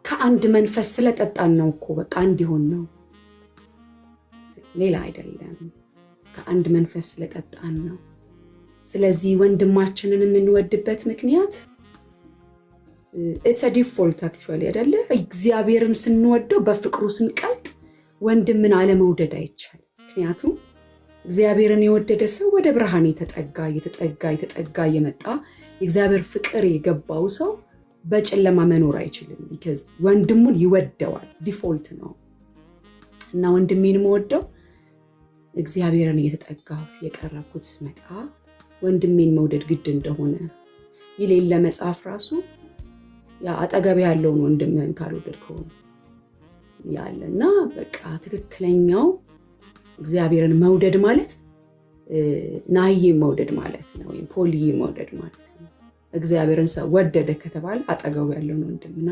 ከአንድ መንፈስ ስለጠጣን ነው እኮ በቃ እንዲሆን ነው፣ ሌላ አይደለም። ከአንድ መንፈስ ስለጠጣን ነው። ስለዚህ ወንድማችንን የምንወድበት ምክንያት it's a default actually አይደለ? እግዚአብሔርን ስንወደው በፍቅሩ ስንቀልጥ ወንድምን አለመውደድ አይቻልም። ምክንያቱም እግዚአብሔርን የወደደ ሰው ወደ ብርሃን የተጠጋ የመጣ የእግዚአብሔር ፍቅር የገባው ሰው በጨለማ መኖር አይችልም። because ወንድሙን ይወደዋል፣ ዲፎልት ነው። እና ወንድሜን የምወደው እግዚአብሔርን እየተጠጋሁት የቀረብኩት መጣ ወንድሜን መውደድ ግድ እንደሆነ ይሌለ መጽሐፍ ራሱ ያ አጠገብ ያለውን ወንድምህን ካልወደድከው ይላልና በቃ ትክክለኛው እግዚአብሔርን መውደድ ማለት ናዬ መውደድ ማለት ነው፣ ወይም ፖሊ መውደድ ማለት ነው። እግዚአብሔርን ሰው ወደደ ከተባለ አጠገቡ ያለውን ወንድምና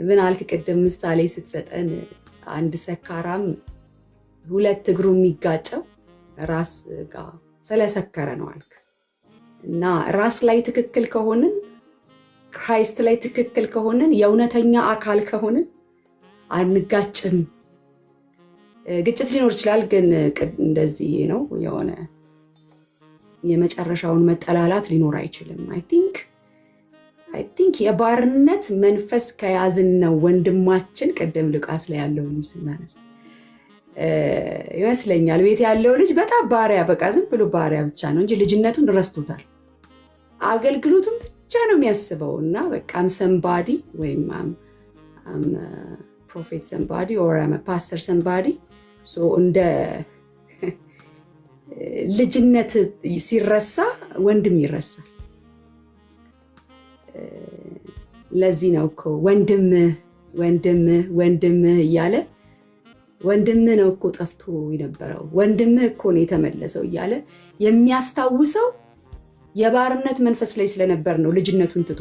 ምን አልክ ቅድም ምሳሌ ስትሰጠን አንድ ሰካራም ሁለት እግሩ የሚጋጨው ራስ ጋር ስለሰከረ ነው አልክ። እና ራስ ላይ ትክክል ከሆንን ክራይስት ላይ ትክክል ከሆንን የእውነተኛ አካል ከሆንን አንጋጭም። ግጭት ሊኖር ይችላል፣ ግን እንደዚህ ነው የሆነ የመጨረሻውን መጠላላት ሊኖር አይችልም። አይ ቲንክ የባርነት መንፈስ ከያዝን ነው ወንድማችን ቅድም ሉቃስ ላይ ያለው ልጅ ስናነሳ ይመስለኛል ቤት ያለው ልጅ በጣም ባሪያ፣ በቃ ዝም ብሎ ባሪያ ብቻ ነው እንጂ ልጅነቱን ረስቶታል። አገልግሎቱን ብቻ ነው የሚያስበው እና በቃ ሰምባዲ ወይም ፕሮፌት ሰምባዲ ኦር ፓስተር ሰምባዲ እንደ ልጅነት ሲረሳ ወንድም ይረሳል። ለዚህ ነው እኮ ወንድምህ እያለ ወንድምህ ነው እኮ ጠፍቶ የነበረው፣ ወንድምህ እኮ ነው የተመለሰው እያለ የሚያስታውሰው የባርነት መንፈስ ላይ ስለነበር ነው ልጅነቱን ትቶ።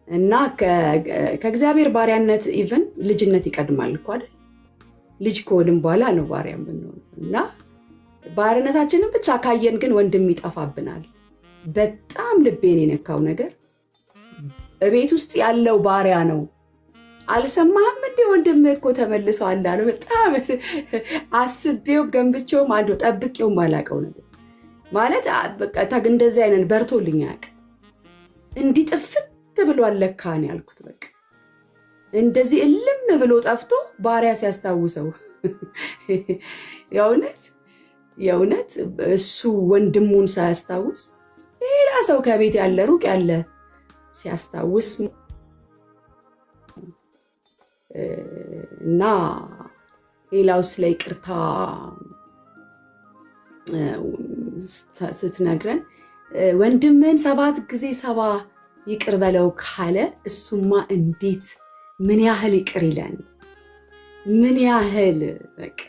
እና ከእግዚአብሔር ባሪያነት ኢቭን ልጅነት ይቀድማል እኮ አይደል? ልጅ ከሆንም በኋላ ነው ባሪያም ብንሆን። እና ባርነታችንን ብቻ ካየን ግን ወንድም ይጠፋብናል። በጣም ልቤን የነካው ነገር በቤት ውስጥ ያለው ባሪያ ነው። አልሰማህም እንዴ ወንድምህ እኮ ተመልሷል አለ። በጣም አስቤው ገንብቼውም አንዱ ጠብቄውም አላውቀው ነገር ማለት በቃ እንደዚህ አይነት በርቶልኝ አያውቅም። እንዲህ ጥፍት ብሎ አለካ ነው ያልኩት። በቃ እንደዚህ እልም ብሎ ጠፍቶ ባሪያ ሲያስታውሰው የእውነት እሱ ወንድሙን ሳያስታውስ ሌላ ሰው ከቤት ያለ ሩቅ ያለ ሲያስታውስ እና ሌላው ስለ ይቅርታ ስትነግረን ወንድምን 7 ጊዜ 70 ይቅር በለው ካለ እሱማ እንዴት ምን ያህል ይቅር ይለን፣ ምን ያህል በቃ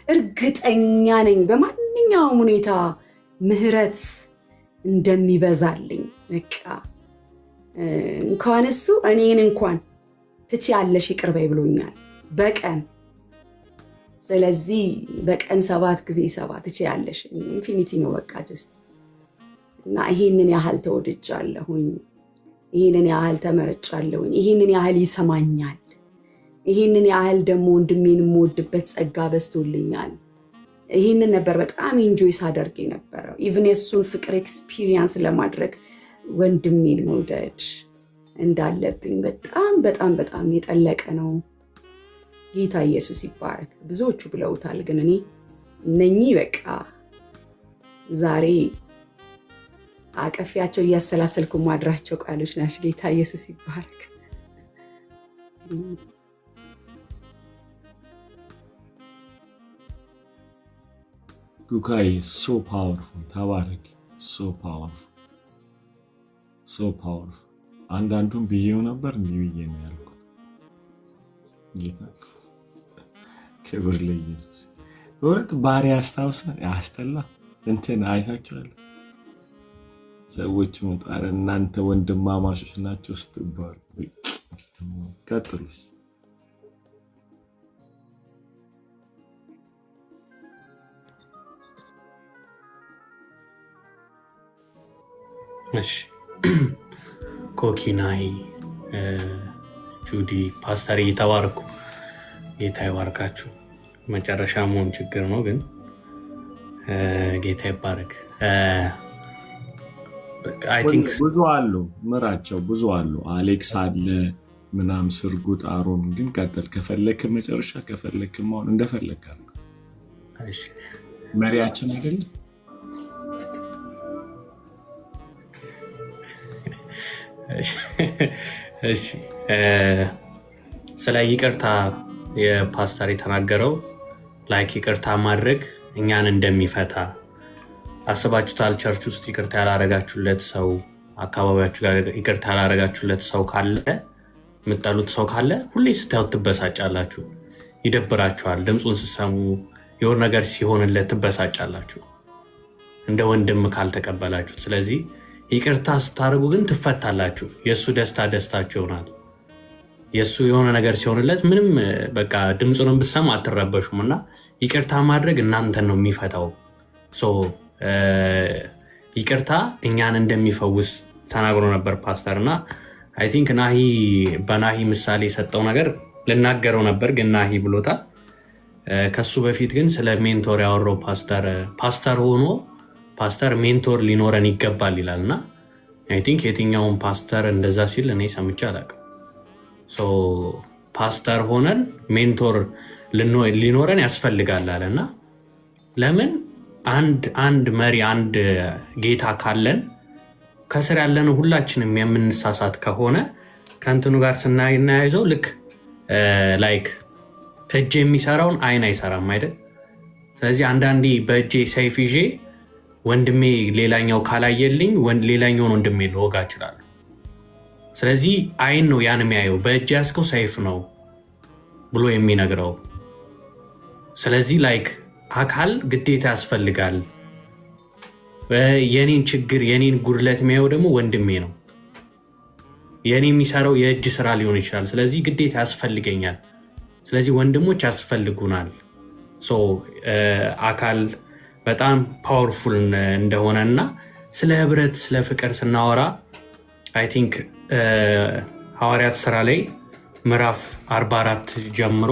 እርግጠኛ ነኝ በማንኛውም ሁኔታ ምህረት እንደሚበዛልኝ። በቃ እንኳን እሱ እኔን እንኳን ትችያለሽ ይቅር በይ ብሎኛል በቀን። ስለዚህ በቀን 7 ጊዜ 7 ትችያለሽ ኢንፊኒቲ ነው በቃ ጀስት። እና ይሄንን ያህል ተወድጃለሁኝ፣ ይሄንን ያህል ተመርጫለሁኝ፣ ይሄንን ያህል ይሰማኛል፣ ይሄንን ያህል ደግሞ ወንድሜን የምወድበት ጸጋ በዝቶልኛል። ይሄንን ነበር በጣም ኢንጆይ ሳደርግ የነበረው። ኢቭን የእሱን ፍቅር ኤክስፒሪየንስ ለማድረግ ወንድሜን መውደድ እንዳለብኝ በጣም በጣም በጣም የጠለቀ ነው። ጌታ ኢየሱስ ይባረክ። ብዙዎቹ ብለውታል፣ ግን እኔ እነኚህ በቃ ዛሬ አቀፊያቸው እያሰላሰልኩ ማድራቸው ቃሎች ናቸው። ጌታ ኢየሱስ ይባረክ። ጉካይ ሶ ፓወርፉል ተባረክ። ሶ ፓወርፉል። አንዳንዱን ብዬው ነበር እንዲህ ብዬ ነው ያልኩት። ጌታ ክብር ለኢየሱስ። በእውነት ባሪያ ያስታውሳል። ያስጠላ እንትን አይታችኋል። ሰዎች መጣር እናንተ ወንድማማቾች ናቸው ስትባሉ ቀጥሉ። እሺ ኮኪናይ ጁዲ ፓስተር እየተባረኩ ጌታ ይባርካችሁ። መጨረሻ መሆን ችግር ነው፣ ግን ጌታ ይባረክ። ብዙ አሉ ምራቸው፣ ብዙ አሉ። አሌክስ አለ ምናም ስርጉጥ አሮን። ግን ቀጥል ከፈለክ መጨረሻ ከፈለክ አሁን እንደፈለክ አለ። እሺ መሪያችን አይደል? እሺ ስለ ይቅርታ የፓስተር የተናገረው ላይክ ይቅርታ ማድረግ እኛን እንደሚፈታ አስባችሁታል? ቸርች ውስጥ ይቅርታ ያላረጋችሁለት ሰው፣ አካባቢያችሁ ጋር ይቅርታ ያላረጋችሁለት ሰው ካለ፣ የምትጠሉት ሰው ካለ ሁሌ ስታዩት ትበሳጫላችሁ፣ ይደብራችኋል። ድምፁን ስትሰሙ የሆነ ነገር ሲሆንለት ትበሳጫላችሁ እንደ ወንድም ካልተቀበላችሁት። ስለዚህ ይቅርታ ስታደርጉ ግን ትፈታላችሁ። የእሱ ደስታ ደስታችሁ ይሆናል። የእሱ የሆነ ነገር ሲሆንለት ምንም በቃ ድምፁንም ብትሰሙ አትረበሹም። እና ይቅርታ ማድረግ እናንተን ነው የሚፈታው። ይቅርታ እኛን እንደሚፈውስ ተናግሮ ነበር ፓስተር። እና አይ ቲንክ ናሂ በናሂ ምሳሌ የሰጠው ነገር ልናገረው ነበር፣ ግን ናሂ ብሎታል። ከሱ በፊት ግን ስለ ሜንቶር ያወራው ፓስተር ሆኖ ፓስተር ሜንቶር ሊኖረን ይገባል ይላል። እና አይ ቲንክ የትኛውን ፓስተር እንደዛ ሲል እኔ ሰምቼ አላውቅም። ፓስተር ሆነን ሜንቶር ሊኖረን ያስፈልጋል አለ። እና ለምን አንድ መሪ አንድ ጌታ ካለን ከስር ያለን ሁላችንም የምንሳሳት ከሆነ ከእንትኑ ጋር ስናያይዘው ልክ ላይክ እጅ የሚሰራውን አይን አይሰራም አይደል? ስለዚህ አንዳንዴ በእጄ ሰይፍ ይዤ ወንድሜ ሌላኛው ካላየልኝ ሌላኛውን ወንድሜ ልወጋ እችላለሁ። ስለዚህ አይን ነው ያን የሚያየው፣ በእጅ ያስከው ሰይፍ ነው ብሎ የሚነግረው። ስለዚህ ላይክ አካል ግዴታ ያስፈልጋል። የኔን ችግር የኔን ጉድለት የሚያየው ደግሞ ወንድሜ ነው። የኔ የሚሰራው የእጅ ስራ ሊሆን ይችላል። ስለዚህ ግዴታ ያስፈልገኛል። ስለዚህ ወንድሞች ያስፈልጉናል። አካል በጣም ፓወርፉል እንደሆነ እና ስለ ህብረት ስለ ፍቅር ስናወራ አይ ቲንክ ሐዋርያት ስራ ላይ ምዕራፍ 44 ጀምሮ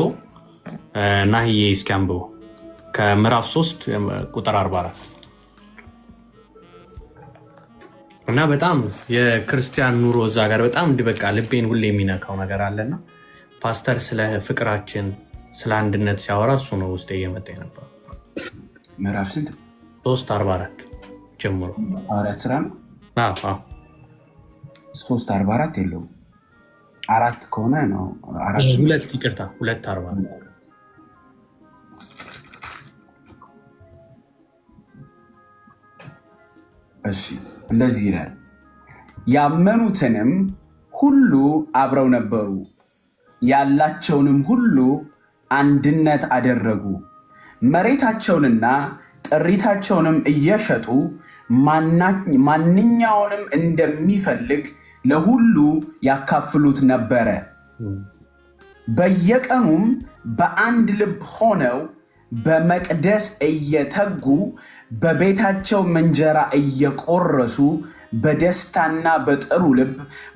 ናሂዬ እስኪ አንብቦ ከምዕራፍ 3 ቁጥር 44 እና በጣም የክርስቲያን ኑሮ እዛ ጋር በጣም በቃ ልቤን ሁሌ የሚነካው ነገር አለና ፓስተር ስለ ፍቅራችን ስለ አንድነት ሲያወራ እሱ ነው ውስጥ እየመጣ ነበር። ምዕራፍ ስንት? 3:44 ጀምሮ ሐዋርያት ስራ ነው። 3:44 የለውም 4 ከሆነ ነው 2:44 እሺ እንደዚህ ይላል። ያመኑትንም ሁሉ አብረው ነበሩ፣ ያላቸውንም ሁሉ አንድነት አደረጉ። መሬታቸውንና ጥሪታቸውንም እየሸጡ ማንኛውንም እንደሚፈልግ ለሁሉ ያካፍሉት ነበረ። በየቀኑም በአንድ ልብ ሆነው በመቅደስ እየተጉ በቤታቸው እንጀራ እየቆረሱ በደስታና በጥሩ ልብ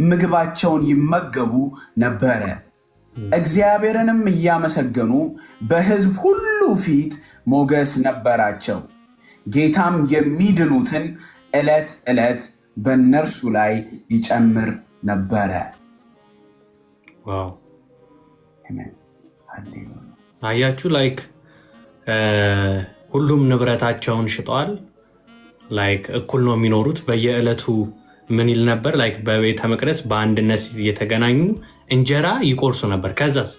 ምግባቸውን ይመገቡ ነበረ። እግዚአብሔርንም እያመሰገኑ በሕዝብ ሁሉ ፊት ሞገስ ነበራቸው። ጌታም የሚድኑትን ዕለት ዕለት በእነርሱ ላይ ይጨምር ነበረ። አያችሁ፣ ላይክ ሁሉም ንብረታቸውን ሽጠዋል። ላይክ እኩል ነው የሚኖሩት። በየዕለቱ ምን ይል ነበር? ላይክ በቤተ መቅደስ በአንድነት እየተገናኙ እንጀራ ይቆርሱ ነበር። ከዛስ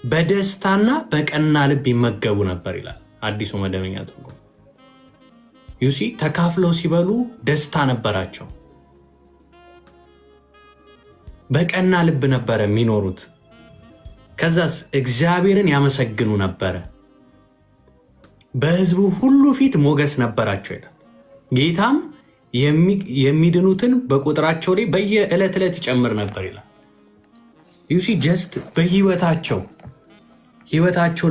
በደስታና በቀና ልብ ይመገቡ ነበር ይላል አዲሱ መደበኛ ትርጉም። ዩሲ ተካፍለው ሲበሉ ደስታ ነበራቸው። በቀና ልብ ነበረ የሚኖሩት። ከዛስ እግዚአብሔርን ያመሰግኑ ነበረ። በሕዝቡ ሁሉ ፊት ሞገስ ነበራቸው ይላል። ጌታም የሚድኑትን በቁጥራቸው ላይ በየዕለት ዕለት ይጨምር ነበር ይላል። ዩሲ ጀስት በህይወታቸው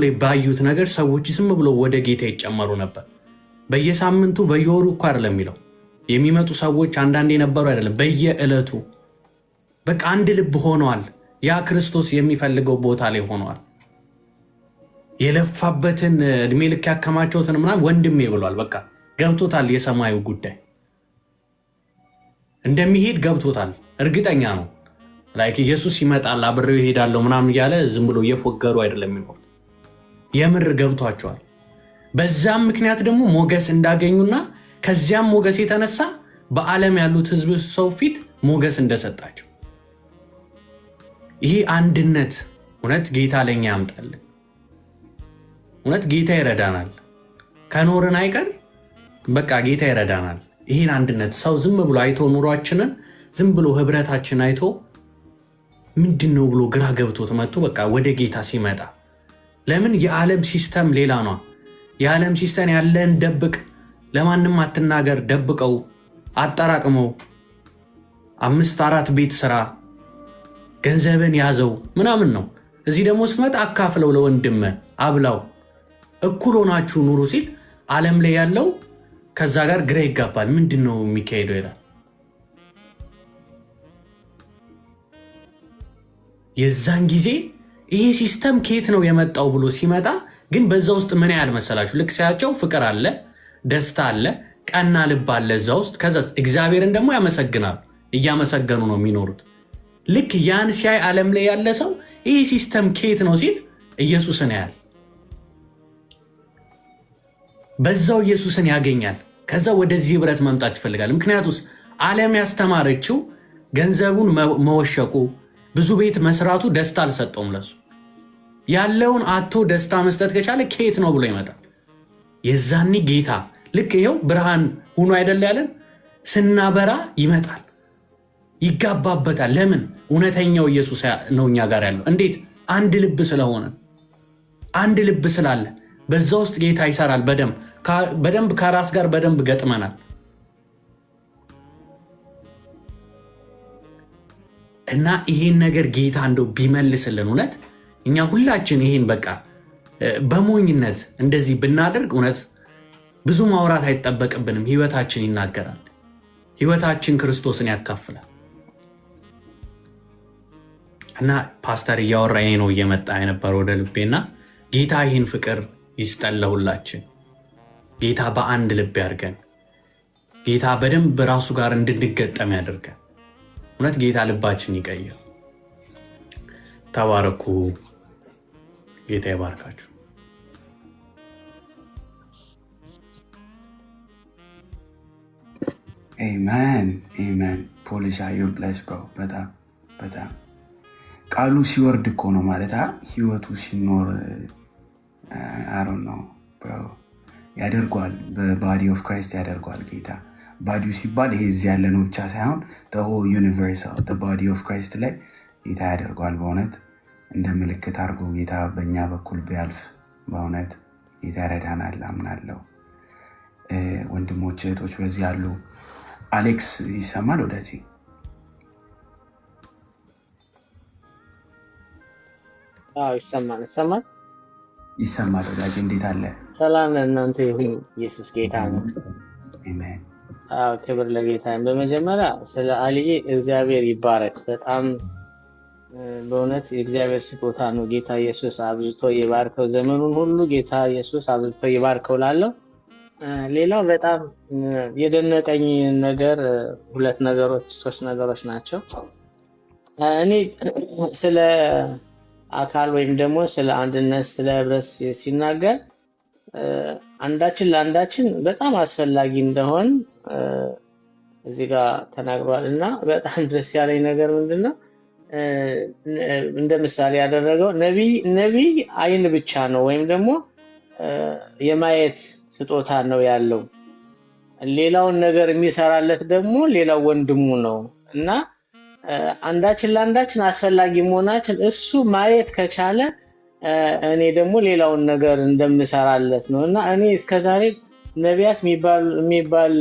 ላይ ባዩት ነገር ሰዎች ዝም ብሎ ወደ ጌታ ይጨመሩ ነበር። በየሳምንቱ በየወሩ እኮ አይደለም የሚለው የሚመጡ ሰዎች አንዳንዴ ነበሩ አይደለም፣ በየዕለቱ በቃ አንድ ልብ ሆነዋል። ያ ክርስቶስ የሚፈልገው ቦታ ላይ ሆነዋል። የለፋበትን እድሜ ልክ ያከማቸውትን ምናምን ወንድሜ ብሏል። በቃ ገብቶታል። የሰማዩ ጉዳይ እንደሚሄድ ገብቶታል። እርግጠኛ ነው። ላይክ ኢየሱስ ይመጣል አብሬው ይሄዳለሁ ምናምን እያለ ዝም ብሎ እየፎገሩ አይደለም የሚኖሩት። የምር ገብቷቸዋል። በዛም ምክንያት ደግሞ ሞገስ እንዳገኙና ከዚያም ሞገስ የተነሳ በዓለም ያሉት ህዝብ ሰው ፊት ሞገስ እንደሰጣቸው ይህ አንድነት እውነት ጌታ ለኛ ያምጣልን። እውነት ጌታ ይረዳናል። ከኖርን አይቀር በቃ ጌታ ይረዳናል። ይህን አንድነት ሰው ዝም ብሎ አይቶ ኑሯችንን ዝም ብሎ ህብረታችን አይቶ ምንድነው ብሎ ግራ ገብቶት መጥቶ በቃ ወደ ጌታ ሲመጣ ለምን የዓለም ሲስተም ሌላ ነው። የዓለም ሲስተም ያለን ደብቅ፣ ለማንም አትናገር፣ ደብቀው አጠራቅመው 5-4 ቤት ስራ ገንዘብን ያዘው ምናምን ነው። እዚህ ደግሞ ስትመጣ አካፍለው ለወንድም አብላው እኩል ሆናችሁ ኑሩ ሲል ዓለም ላይ ያለው ከዛ ጋር ግራ ይጋባል። ምንድነው የሚካሄደው ይላል። የዛን ጊዜ ይሄ ሲስተም ከየት ነው የመጣው ብሎ ሲመጣ ግን በዛ ውስጥ ምን ያህል መሰላችሁ? ልክ ሲያቸው ፍቅር አለ፣ ደስታ አለ፣ ቀና ልብ አለ እዛ ውስጥ። ከዛ እግዚአብሔርን ደግሞ ያመሰግናሉ። እያመሰገኑ ነው የሚኖሩት። ልክ ያን ሲያይ ዓለም ላይ ያለ ሰው ይሄ ሲስተም ከየት ነው ሲል ኢየሱስን ያያል። በዛው ኢየሱስን ያገኛል። ከዛ ወደዚህ ህብረት መምጣት ይፈልጋል። ምክንያቱስ ዓለም ያስተማረችው ገንዘቡን መወሸቁ ብዙ ቤት መስራቱ ደስታ አልሰጠውም። ለሱ ያለውን አቶ ደስታ መስጠት ከቻለ ከየት ነው ብሎ ይመጣል። የዛኔ ጌታ ልክ ይኸው ብርሃን ሁኑ አይደል ያለን፣ ስናበራ ይመጣል፣ ይጋባበታል። ለምን? እውነተኛው ኢየሱስ ነው እኛ ጋር ያለው። እንዴት? አንድ ልብ ስለሆነ፣ አንድ ልብ ስላለ በዛ ውስጥ ጌታ ይሰራል። በደንብ ከራስ ጋር በደንብ ገጥመናል። እና ይሄን ነገር ጌታ እንደው ቢመልስልን እውነት እኛ ሁላችን ይሄን በቃ በሞኝነት እንደዚህ ብናደርግ እውነት ብዙ ማውራት አይጠበቅብንም። ህይወታችን ይናገራል። ህይወታችን ክርስቶስን ያካፍላል። እና ፓስተር እያወራ ይሄ ነው እየመጣ የነበረው ወደ ልቤና ጌታ ይህን ፍቅር ይስጠን ለሁላችን። ጌታ በአንድ ልብ ያድርገን። ጌታ በደንብ ራሱ ጋር እንድንገጠም ያድርገን። እውነት ጌታ ልባችን ይቀይር። ተባረኩ። ጌታ ይባርካችሁ። አሜን አሜን። ፖሊሻ ዩር ብለስ ብሮ። በጣም በጣም ቃሉ ሲወርድ እኮ ነው ማለት ህይወቱ ሲኖር አሮ ነው ያደርጓል። በባዲ ኦፍ ክራይስት ያደርጓል ጌታ። ባዲው ሲባል ይሄ እዚህ ያለ ነው ብቻ ሳይሆን ዩኒቨርሳል ባዲ ኦፍ ክራይስት ላይ ጌታ ያደርጓል። በእውነት እንደ ምልክት አድርጎ ጌታ በእኛ በኩል ቢያልፍ በእውነት ጌታ ይረዳናል አምናለሁ። ወንድሞች እህቶች በዚህ ያሉ አሌክስ ይሰማል ወዳጄ? ይሰማል ወዳጄ፣ እንዴት አለ? ሰላም ለእናንተ ይሁን። ኢየሱስ ጌታ ነው። አሜን። ክብር ለጌታ። በመጀመሪያ ስለ አልዬ እግዚአብሔር ይባረክ። በጣም በእውነት የእግዚአብሔር ስጦታ ነው። ጌታ ኢየሱስ አብዝቶ ይባርከው። ዘመኑን ሁሉ ጌታ ኢየሱስ አብዝቶ ይባርከው ላለው። ሌላው በጣም የደነቀኝ ነገር ሶስት ነገሮች ናቸው። እኔ ስለ አካል ወይም ደግሞ ስለ አንድነት፣ ስለ ህብረት ሲናገር አንዳችን ለአንዳችን በጣም አስፈላጊ እንደሆን እዚህ ጋር ተናግሯል እና በጣም ደስ ያለኝ ነገር ምንድነው እንደ ምሳሌ ያደረገው ነቢይ አይን ብቻ ነው ወይም ደግሞ የማየት ስጦታ ነው ያለው። ሌላውን ነገር የሚሰራለት ደግሞ ሌላው ወንድሙ ነው እና አንዳችን ለአንዳችን አስፈላጊ መሆናችን እሱ ማየት ከቻለ እኔ ደግሞ ሌላውን ነገር እንደምሰራለት ነው እና እኔ እስከዛሬ ነቢያት የሚባል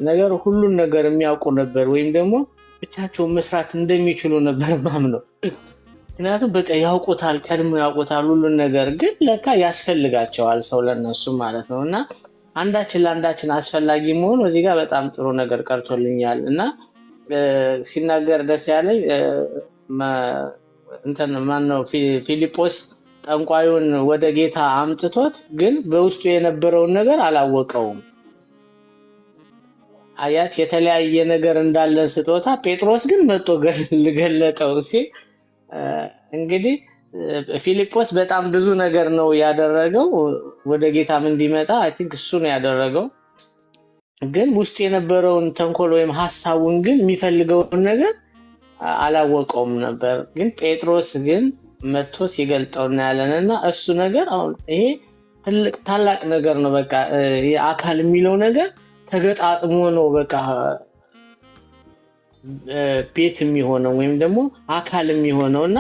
ነገር ሁሉን ነገር የሚያውቁ ነበር ወይም ደግሞ ብቻቸውን መስራት እንደሚችሉ ነበር ማምነው። ምክንያቱም በቃ ያውቁታል፣ ቀድሞ ያውቁታል ሁሉን ነገር፣ ግን ለካ ያስፈልጋቸዋል ሰው ለነሱ ማለት ነው እና አንዳችን ለአንዳችን አስፈላጊ መሆኑ እዚህ ጋር በጣም ጥሩ ነገር ቀርቶልኛል እና ሲናገር ደስ ያለኝ ማነው ፊልጶስ ጠንቋዩን ወደ ጌታ አምጥቶት ግን በውስጡ የነበረውን ነገር አላወቀውም። አያት የተለያየ ነገር እንዳለን ስጦታ ጴጥሮስ ግን መጥቶ ገለጠው ሲል እንግዲህ ፊልጶስ በጣም ብዙ ነገር ነው ያደረገው ወደ ጌታም እንዲመጣ አይ ቲንክ እሱ ነው ያደረገው። ግን ውስጥ የነበረውን ተንኮል ወይም ሐሳቡን ግን የሚፈልገውን ነገር አላወቀውም ነበር። ግን ጴጥሮስ ግን መጥቶ ሲገልጠው እናያለንና እሱ ነገር አሁን ይሄ ታላቅ ነገር ነው። በቃ የአካል የሚለው ነገር ተገጣጥሞ ነው በቃ ቤት የሚሆነው ወይም ደግሞ አካል የሚሆነውና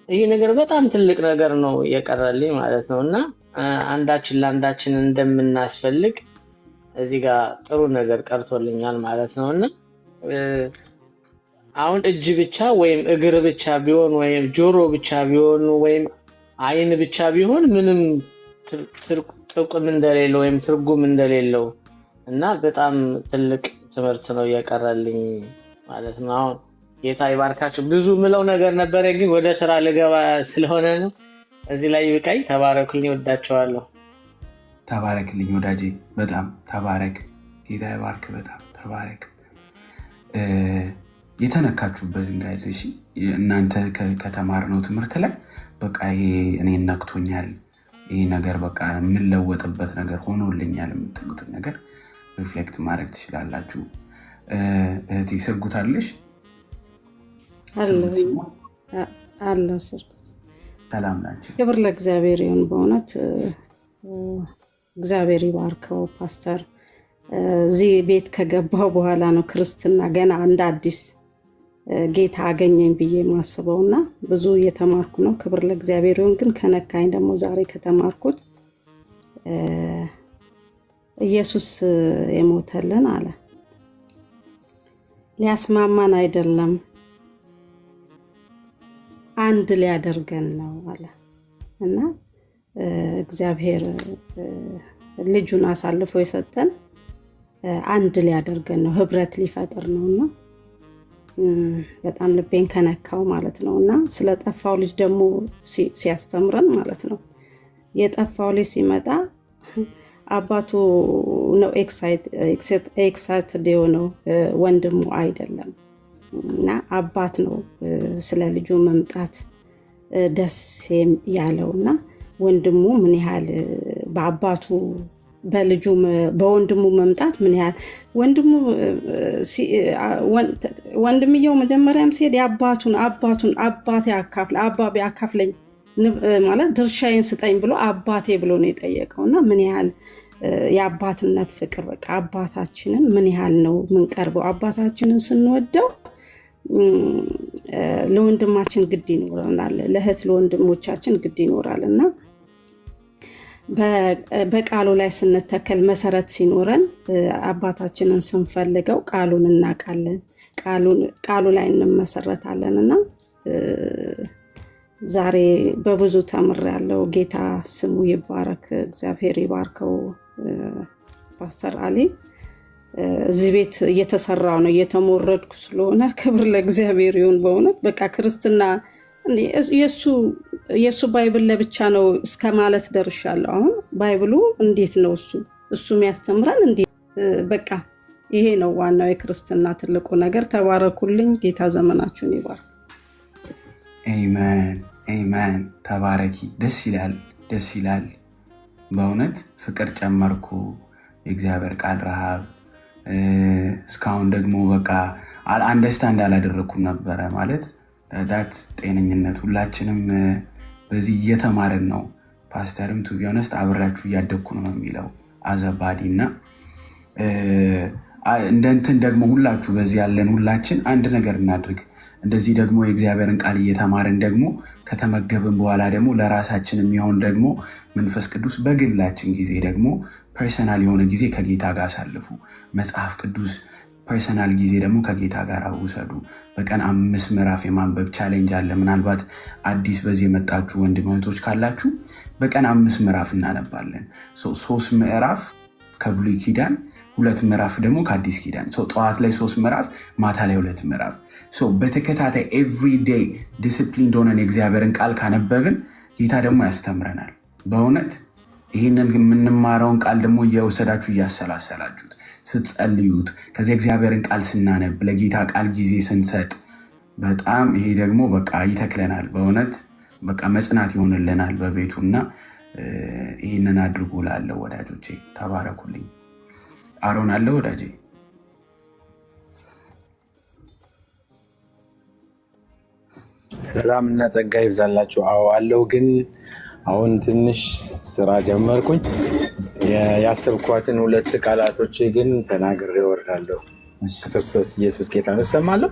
ይሄ ነገር በጣም ትልቅ ነገር ነው የቀረልኝ ማለት ነውና አንዳችን ለአንዳችን እንደምናስፈልግ እዚህ ጋር ጥሩ ነገር ቀርቶልኛል ማለት ነውና አሁን እጅ ብቻ ወይም እግር ብቻ ቢሆን ወይም ጆሮ ብቻ ቢሆን ወይም አይን ብቻ ቢሆን ምንም ጥቅም እንደሌለው ወይም ትርጉም እንደሌለው እና በጣም ትልቅ ትምህርት ነው የቀረልኝ ማለት ነው። አሁን ጌታ ይባርካችሁ። ብዙ ምለው ነገር ነበረ ግን ወደ ስራ ልገባ ስለሆነ ነው እዚህ ላይ ይብቃኝ። ተባረኩልኝ፣ ወዳችኋለሁ። ተባረክልኝ ወዳጄ፣ በጣም ተባረክ። ጌታ ይባርክ። በጣም ተባረክ። የተነካችሁበትን ጋይዝ እሺ፣ እናንተ ከተማርነው ትምህርት ላይ በቃ ይሄ እኔን ነክቶኛል፣ ይሄ ነገር በቃ የምለወጥበት ነገር ሆኖልኛል የምትሉትን ነገር ሪፍሌክት ማድረግ ትችላላችሁ። እህቴ ስርጉት አለሽ? አለ ስርጉት። ሰላም ናቸው። ክብር ለእግዚአብሔር ይሁን። በእውነት እግዚአብሔር ይባርከው ፓስተር። እዚህ ቤት ከገባው በኋላ ነው ክርስትና ገና እንደ አዲስ ጌታ አገኘኝ ብዬ ማስበውና ብዙ እየተማርኩ ነው። ክብር ለእግዚአብሔር ይሁን። ግን ከነካኝ ደግሞ ዛሬ ከተማርኩት ኢየሱስ የሞተልን አለ ሊያስማማን አይደለም አንድ ሊያደርገን ነው አለ እና እግዚአብሔር ልጁን አሳልፎ የሰጠን አንድ ሊያደርገን ነው፣ ህብረት ሊፈጥር ነውና በጣም ልቤን ከነካው ማለት ነውና ስለጠፋው ልጅ ደግሞ ሲያስተምረን ማለት ነው። የጠፋው ልጅ ሲመጣ አባቱ ነው ኤክሳይትድ የሆነው ወንድሙ አይደለም እና አባት ነው ስለ ልጁ መምጣት ደስ ያለውና ወንድሙ ምን ያህል በአባቱ በልጁ በወንድሙ መምጣት ምን ያህል ወንድምየው መጀመሪያም ሲሄድ አባቴ ያካፍለኝ ማለት ድርሻዬን ስጠኝ ብሎ አባቴ ብሎ ነው የጠየቀውና ምን ያህል የአባትነት ፍቅር በቃ አባታችንን ምን ያህል ነው ምንቀርበው። አባታችንን ስንወደው ለወንድማችን ግድ ይኖረናል፣ ለእህት ለወንድሞቻችን ግድ ይኖራል እና በቃሉ ላይ ስንተከል መሰረት ሲኖረን አባታችንን ስንፈልገው ቃሉን እናውቃለን፣ ቃሉ ላይ እንመሰረታለን እና ዛሬ በብዙ ተምሬያለሁ። ጌታ ስሙ ይባረክ፣ እግዚአብሔር ይባርከው። ፓስተር አሊ እዚህ ቤት እየተሰራው ነው፣ እየተሞረድኩ ስለሆነ ክብር ለእግዚአብሔር ይሁን። በእውነት በቃ ክርስትና የእሱ ባይብል ለብቻ ነው እስከ ማለት ደርሻለሁ። አሁን ባይብሉ እንዴት ነው እሱ የሚያስተምረን እንዴት በቃ ይሄ ነው ዋናው የክርስትና ትልቁ ነገር። ተባረኩልኝ። ጌታ ዘመናችሁን ይባርክ። አሜን አሜን። ተባረኪ። ደስ ይላል በእውነት ፍቅር ጨመርኩ። የእግዚአብሔር ቃል ረሃብ እስካሁን ደግሞ በቃ አንደርስታንድ አላደረኩም ነበረ ማለት ዳት ጤነኝነት ሁላችንም በዚህ እየተማርን ነው። ፓስተርም ቱ ቢ ኦነስት አብራችሁ እያደግኩ ነው የሚለው አዘባዲ እና እንደንትን ደግሞ ሁላችሁ በዚህ ያለን ሁላችን አንድ ነገር እናድርግ። እንደዚህ ደግሞ የእግዚአብሔርን ቃል እየተማርን ደግሞ ከተመገብን በኋላ ደግሞ ለራሳችን የሚሆን ደግሞ መንፈስ ቅዱስ በግላችን ጊዜ ደግሞ ፐርሰናል የሆነ ጊዜ ከጌታ ጋር አሳልፉ። መጽሐፍ ቅዱስ ፐርሰናል ጊዜ ደግሞ ከጌታ ጋር ውሰዱ። በቀን 5 ምዕራፍ የማንበብ ቻሌንጅ አለ። ምናልባት አዲስ በዚህ የመጣችሁ ወንድም እህቶች ካላችሁ በቀን 5 ምዕራፍ እናነባለን። 3 ምዕራፍ ከብሉይ ኪዳን፣ 2 ምዕራፍ ደግሞ ከአዲስ ኪዳን። ጠዋት ላይ 3 ምዕራፍ፣ ማታ ላይ 2 ምዕራፍ። በተከታታይ ኤቭሪዴይ ዲስፕሊን እንደሆነን የእግዚአብሔርን ቃል ካነበብን ጌታ ደግሞ ያስተምረናል። በእውነት ይህንን የምንማረውን ቃል ደግሞ እየወሰዳችሁ እያሰላሰላችሁት ስትጸልዩት፣ ከዚህ እግዚአብሔርን ቃል ስናነብ፣ ለጌታ ቃል ጊዜ ስንሰጥ በጣም ይሄ ደግሞ በቃ ይተክለናል። በእውነት በቃ መጽናት ይሆንልናል በቤቱና ይህንን አድርጉ ላለው ወዳጆቼ ተባረኩልኝ። አሮን አለ ወዳጄ። ሰላም እና ጸጋ ይብዛላችሁ። አዎ አለው፣ ግን አሁን ትንሽ ስራ ጀመርኩኝ። ያሰብኳትን 2 ቃላቶች ግን ተናግሬ እወርዳለሁ። ክርስቶስ ኢየሱስ ጌታ ነው። እሰማለሁ።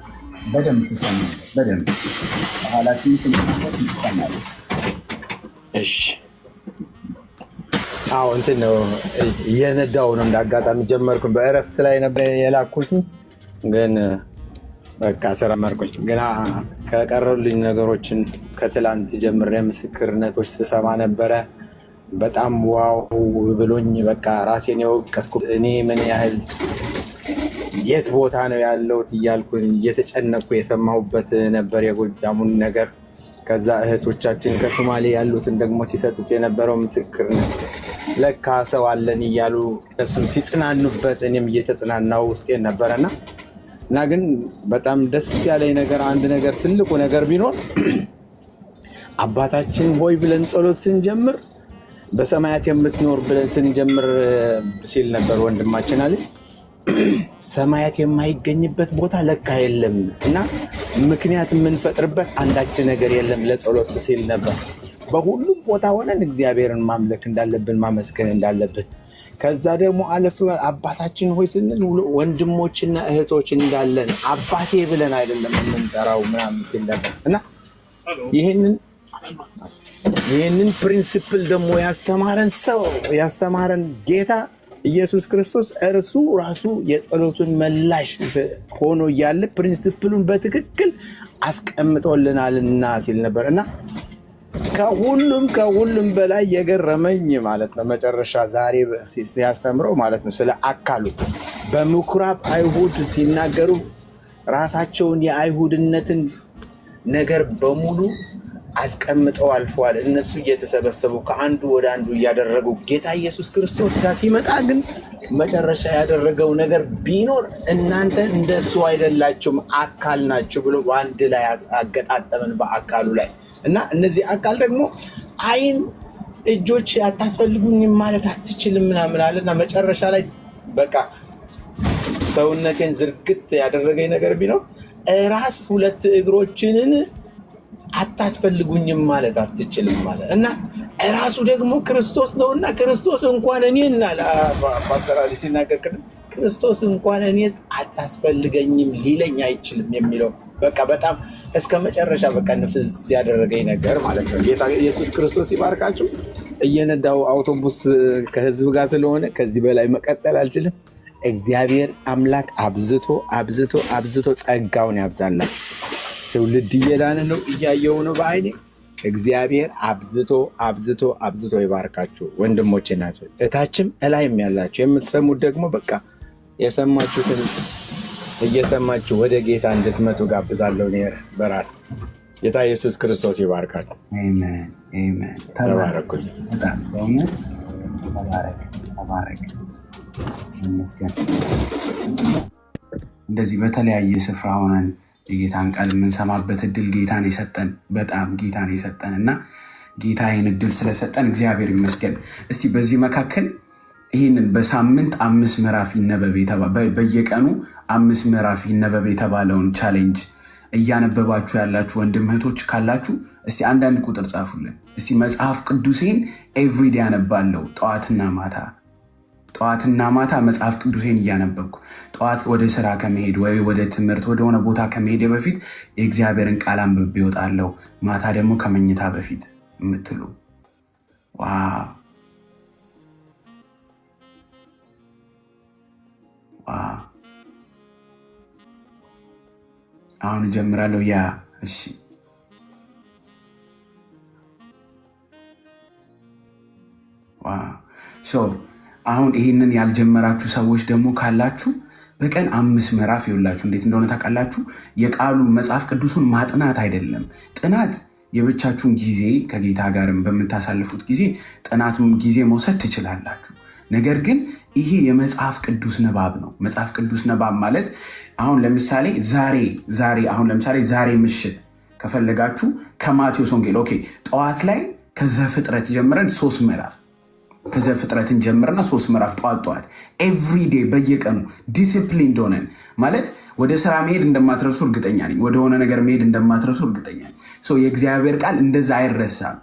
በደንብ ትሰማለህ። በደንብ ኃላፊነት ትሰማለህ። እሺ። አዎ እንትን ነው እየነዳሁ ነው። እንዳጋጣሚ ጀመርኩኝ። በእረፍት ላይ ነበር የላኩት፣ ግን በቃ ስራ መርኩኝ። ግና ከቀረሉኝ ነገሮችን ከትላንት ጀምሬ ምስክርነቶች ስሰማ ነበረ። በጣም ዋው ብሎኝ በቃ ራሴን የወቀስኩት እኔ ምን ያህል የት ቦታ ነው ያለሁት እያልኩኝ እየተጨነቅኩ የሰማሁበት ነበር የጎጃሙን ነገር። ከዛ እህቶቻችን ከሶማሌ ያሉትን ደግሞ ሲሰጡት የነበረው ምስክርነት ለካ ሰው አለን እያሉ እነሱም ሲጽናኑበት እኔም እየተጽናናው ውስጤን ነበረና እና ግን በጣም ደስ ያለኝ ነገር አንድ ነገር ትልቁ ነገር ቢኖር አባታችን ሆይ ብለን ጸሎት ስንጀምር በሰማያት የምትኖር ብለን ስንጀምር ሲል ነበር ወንድማችን አለ። ሰማያት የማይገኝበት ቦታ ለካ የለም እና ምክንያት የምንፈጥርበት አንዳች ነገር የለም ለጸሎት ሲል ነበር። በሁሉም ቦታ ሆነን እግዚአብሔርን ማምለክ እንዳለብን ማመስገን እንዳለብን፣ ከዛ ደግሞ አለፍ አባታችን ሆይ ስንል ወንድሞችና እህቶች እንዳለን አባቴ ብለን አይደለም የምንጠራው ምናምን ሲል ነበር እና ይህንን ፕሪንሲፕል ደግሞ ያስተማረን ጌታ ኢየሱስ ክርስቶስ እርሱ ራሱ የጸሎቱን መላሽ ሆኖ እያለ ፕሪንሲፕሉን በትክክል አስቀምጦልናልና ሲል ነበር እና ከሁሉም በላይ የገረመኝ ማለት ነው መጨረሻ ዛሬ ሲያስተምረው ማለት ነው ስለ አካሉ በምኩራብ አይሁድ ሲናገሩ ራሳቸውን የአይሁድነትን ነገር በሙሉ አስቀምጠው አልፈዋል። እነሱ እየተሰበሰቡ ከአንዱ ወደ አንዱ እያደረጉ ጌታ ኢየሱስ ክርስቶስ ጋር ሲመጣ ግን መጨረሻ ያደረገው ነገር ቢኖር እናንተ እንደሱ አይደላችሁም አካል ናችሁ ብሎ በአንድ ላይ አገጣጠመን በአካሉ ላይ እና እነዚህ አካል ደግሞ አይን፣ እጆች አታስፈልጉኝም ማለት አትችልም ምናምን አለና መጨረሻ ላይ በቃ ሰውነቴን ዝርግት ያደረገኝ ነገር ቢኖር ራስ 2 እግሮችንን አታስፈልጉኝም ማለት አትችልም ማለት እና ራሱ ደግሞ ክርስቶስ ነውና ክርስቶስ እንኳን እኔና ፓስተር አሊ ሲናገር ክርስቶስ እንኳን እኔ አታስፈልገኝም ሊለኝ አይችልም የሚለው በቃ በጣም እስከ መጨረሻ በቃ ንፍዝ ያደረገኝ ነገር ማለት ነው። ጌታ ኢየሱስ ክርስቶስ ይባርካችሁ። እየነዳው አውቶቡስ ከህዝብ ጋር ስለሆነ ከዚህ በላይ መቀጠል አልችልም። እግዚአብሔር አምላክ አብዝቶ አብዝቶ አብዝቶ ጸጋውን ያብዛላችሁ። ትውልድ እየዳነ ነው፣ እያየው ነው በአይኔ። እግዚአብሔር አብዝቶ አብዝቶ አብዝቶ ይባርካችሁ ወንድሞቼ ናቸው። እታችም እላይም ያላችሁ የምትሰሙት ደግሞ በቃ የሰማችሁትን እየሰማችሁ ወደ ጌታ እንድትመጡ ጋብዛለሁ። በራስ ጌታ ኢየሱስ ክርስቶስ ይባርካችሁ። አሜን። ተባረኩልኝ። ተባረክ። ይመስገን። እንደዚህ በተለያየ ስፍራ ሆነን የጌታን ቃል የምንሰማበት እድል ጌታን የሰጠን በጣም ጌታን የሰጠን እና ጌታ ይህን እድል ስለሰጠን እግዚአብሔር ይመስገን። እስቲ በዚህ መካከል ይህንን በሳምንት 5 ምዕራፍ ይነበብ በየቀኑ 5 ምዕራፍ ይነበብ የተባለውን ቻሌንጅ እያነበባችሁ ያላችሁ ወንድም እህቶች ካላችሁ እስቲ አንዳንድ ቁጥር ጻፉልን። እስቲ መጽሐፍ ቅዱሴን ኤቭሪዴ ያነባለሁ ጠዋትና ማታ መጽሐፍ ቅዱሴን እያነበብኩ ጠዋት ወደ ስራ ከመሄድ ወይ ወደ ትምህርት ወደሆነ ቦታ ከመሄድ በፊት የእግዚአብሔርን ቃል አንብቤ እወጣለሁ፣ ማታ ደግሞ ከመኝታ በፊት የምትሉ ዋው! አሁን እጀምራለሁ። እሺ አሁን ይህንን ያልጀመራችሁ ሰዎች ደግሞ ካላችሁ በቀን 5 ምዕራፍ ይውላችሁ። እንዴት እንደሆነ ታውቃላችሁ? የቃሉ መጽሐፍ ቅዱሱን ማጥናት አይደለም። ጥናት የብቻችሁን ጊዜ ከጌታ ጋርም በምታሳልፉት ጊዜ ጥናት ጊዜ መውሰድ ትችላላችሁ። ነገር ግን ይሄ የመጽሐፍ ቅዱስ ንባብ ነው። መጽሐፍ ቅዱስ ንባብ ማለት አሁን ለምሳሌ ዛሬ ምሽት ከፈለጋችሁ ከማቴዎስ ወንጌል ጠዋት ላይ ከዘፍጥረት ጀምረን 3 ምዕራፍ ከዘፍጥረትን ጀምርና 3 ምዕራፍ ጠዋት ኤቭሪዴ በየቀኑ ዲሲፕሊን እንደሆነን ማለት ወደ ስራ መሄድ እንደማትረሱ እርግጠኛ ነኝ። ወደሆነ ነገር መሄድ እንደማትረሱ እርግጠኛ ነኝ። የእግዚአብሔር ቃል እንደዛ አይረሳም።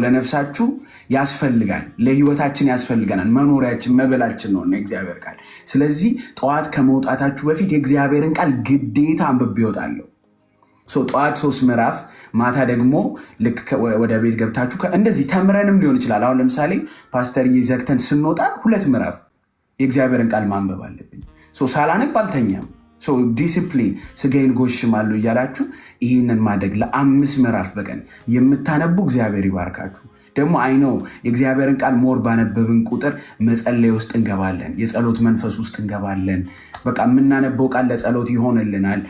ለነፍሳችሁ ያስፈልጋል፣ ለህይወታችን ያስፈልገናል። መኖሪያችን መበላችን ነው የእግዚአብሔር ቃል። ስለዚህ ጠዋት ከመውጣታችሁ በፊት የእግዚአብሔርን ቃል ግዴታ አንብቤ እወጣለሁ። ጠዋት 3 ምዕራፍ ማታ ደግሞ ልክ ወደ ቤት ገብታችሁ እንደዚህ ተምረንም ሊሆን ይችላል። አሁን ለምሳሌ ፓስተር ዘግተን ስንወጣ 2 ምዕራፍ የእግዚአብሔርን ቃል ማንበብ አለብኝ። ሳላነብ አልተኛም። ዲሲፕሊን ስጋዬን ጎሽማለሁ እያላችሁ ይህንን ማድረግ ለ5 ምዕራፍ በቀን የምታነቡ እግዚአብሔር ይባርካችሁ። ደግሞ አይነው የእግዚአብሔርን ቃል ሞር ባነበብን ቁጥር መጸለይ ውስጥ እንገባለን፣ የጸሎት መንፈስ ውስጥ እንገባለን። በቃ የምናነበው ቃል ለጸሎት ይሆንልናል።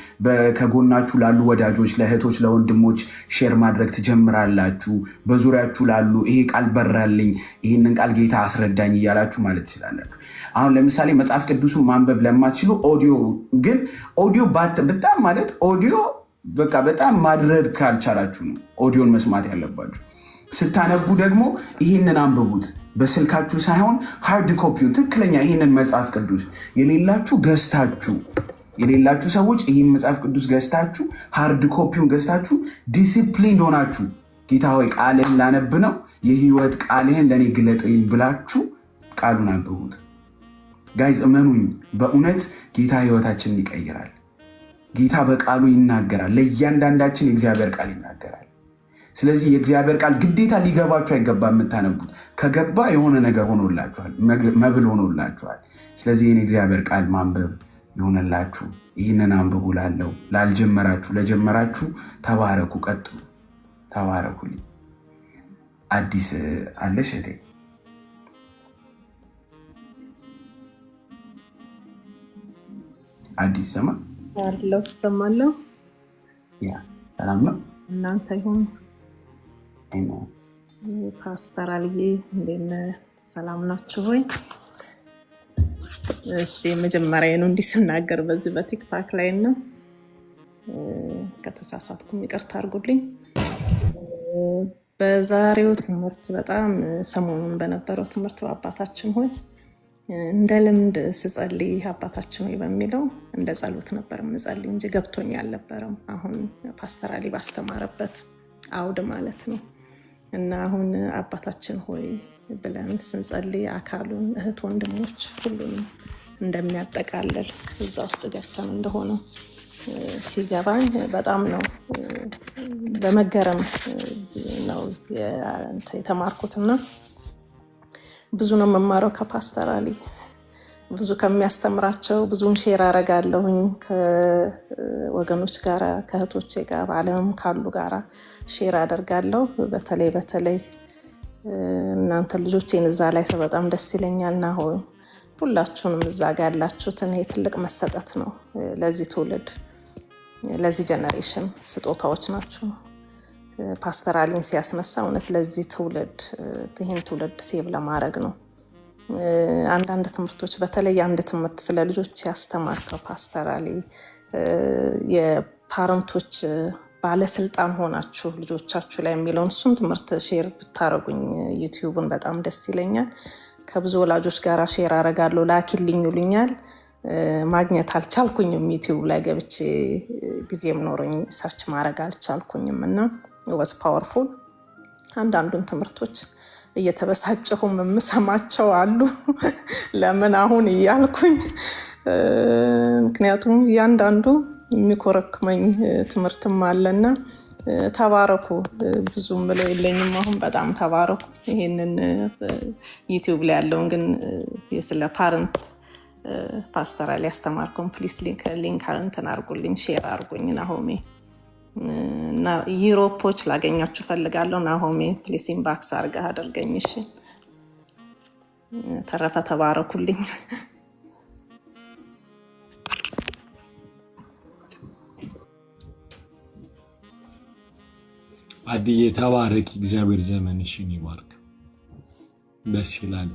ከጎናችሁ ላሉ ወዳጆች፣ ለእህቶች፣ ለወንድሞች ሼር ማድረግ ትጀምራላችሁ። በዙሪያችሁ ላሉ ይሄ ቃል በራልኝ፣ ይህንን ቃል ጌታ አስረዳኝ እያላችሁ ማለት ትችላላችሁ። አሁን ለምሳሌ መጽሐፍ ቅዱሱን ማንበብ ለማትችሉ ኦዲዮ በጣም ማለት ኦዲዮ በቃ በጣም ማድረግ ካልቻላችሁ ነው ኦዲዮን መስማት ያለባችሁ። ስታነቡ ደግሞ ይህንን አንብቡት በስልካችሁ ሳይሆን ሃርድ ኮፒውን ትክክለኛ ይህንን መጽሐፍ ቅዱስ የሌላችሁ ሰዎች ይህን መጽሐፍ ቅዱስ ገዝታችሁ ሃርድ ኮፒውን ገዝታችሁ ዲሲፕሊን ሆናችሁ ጌታ ሆይ ቃልህን ላነብ ነው፣ የህይወት ቃልህን ለእኔ ግለጥልኝ ብላችሁ ቃሉን አንብቡት። ጋይዝ እመኑኝ፣ በእውነት ጌታ ህይወታችንን ይቀይራል። ጌታ በቃሉ ይናገራል። ለእያንዳንዳችን የእግዚአብሔር ቃል ይናገራል። ስለዚህ የእግዚአብሔር ቃል ግዴታ ሊገባችሁ አይገባ። የምታነቡት ከገባ የሆነ ነገር ሆኖላችኋል፣ መብል ሆኖላችኋል። ስለዚህ ይህን የእግዚአብሔር ቃል ማንበብ ይሆንላችሁ። ይህንን አንብቡ ላለው ላልጀመራችሁ፣ ለጀመራችሁ ተባረኩ፣ ቀጥሉ፣ ተባረኩልኝ። አዲስ አለሽ እቴ? አዲስ ሰማ ያለው ትሰማለሁ። ሰላም ነው እናንተ ይሁን። ፓስተር አልዬ እንዴት ነህ? ሰላም ናችሁ ወይ? እሺ መጀመሪያ ነው እንዲህ ስናገር በዚህ በቲክታክ ላይ ነው። ከተሳሳትኩም ይቅርታ አድርጉልኝ። በዛሬው ትምህርት በጣም ሰሞኑን በነበረው ትምህርት በአባታችን ሆይ እንደ ልምድ ስጸልይ አባታችን ሆይ በሚለው እንደ ጸሎት ነበር የምጸልይ እንጂ ገብቶኝ አልነበረም። አሁን ፓስተር አሊ ባስተማረበት አውድ ማለት ነው። እና አሁን አባታችን ሆይ ብለን ስንጸልይ አካሉን እህት ወንድሞች ሁሉንም እንደሚያጠቃልል እዛ ውስጥ ገብተን እንደሆነ ሲገባኝ በጣም ነው በመገረም ነው የተማርኩትና ብዙ ነው መማረው ከፓስተር አሊ ብዙ ከሚያስተምራቸው ብዙን ሼር አረጋለሁኝ ከወገኖች ጋር ከእህቶቼ ጋር በዓለም ካሉ ጋር ሼር አደርጋለሁ። በተለይ እናንተ ልጆቼን እዛ ላይ በጣም ደስ ይለኛልና ሁላችሁንም እዛ ጋር ያላችሁትን ይሄ ትልቅ መሰጠት ነው ለዚህ ትውልድ ለዚህ ጀነሬሽን ስጦታዎች ናቸው። ፓስተር አሊን ሲያስነሳ እውነት ለዚህ ትውልድ ይህን ትውልድ ሴቭ ለማድረግ ነው። አንዳንድ ትምህርቶች በተለይ አንድ ትምህርት ስለ ልጆች ያስተማርከው ፓስተር አሊ የፓረንቶች ባለስልጣን ሆናችሁ ልጆቻችሁ ላይ የሚለውን እሱን ትምህርት ሼር ብታረጉኝ ዩቲዩብን በጣም ደስ ይለኛል። ከብዙ ወላጆች ጋር ሼር አረጋለሁ ላኪልኝ ይሉኛል ማግኘት አልቻልኩኝም ዩቲዩብ ላይ ገብቼ ጊዜም ኖሮኝ ሰርች ማድረግ አልቻልኩኝም እና was powerful አንዳንዱን ትምህርቶች እየተበሳጨሁም የምሰማቸው አሉ ለምን አሁን እያልኩኝ ምክንያቱም ያንዳንዱ የሚኮረክመኝ ትምህርትም አለና ተባረኩ ብዙም ብለው የለኝም አሁን በጣም ተባረኩ። ይሄንን ዩቲዩብ ላይ ያለውን ግን ስለ ፓረንት ፓስተር አሊ ያስተማርከውን ፕሊስ ሊንክ እንትን አድርጉልኝ ሼር አድርጉኝ ናሆሜ እና ዩሮፖች ላገኛችሁ ፈልጋለሁ ናሆሜ ፕሊስ ኢንባክስ አድርገህ አድርገኝ እሺ። ተረፈ ተባረኩልኝ። አዲዬ ተባረክ እግዚአብሔር ዘመንሽን ይባርክ። ደስ ይላል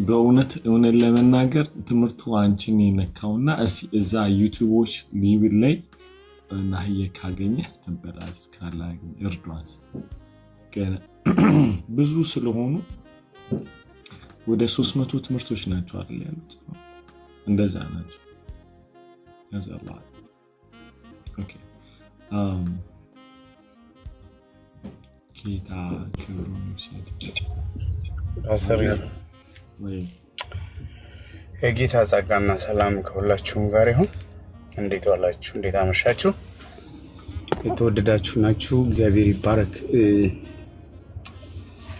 በእውነት ለመናገር ትምህርቱ አንቺን የነካውና እዛ ዩቲዩቦች ሊብል ላይ ናህየ ካገኘ ትበላስ ካላገኘ እርዷት ብዙ ስለሆኑ ወደ 300 ትምህርቶች ናቸው አይደል ያሉት እንደዛ ናቸው ያዛላ ኦኬ ጌታ ክብሩን ይውሰድ። ፓስተር የጌታ ጸጋና ሰላም ከሁላችሁም ጋር ይሁን። እንዴት ዋላችሁ? እንዴት አመሻችሁ? የተወደዳችሁ ናችሁ? እግዚአብሔር ይባረክ።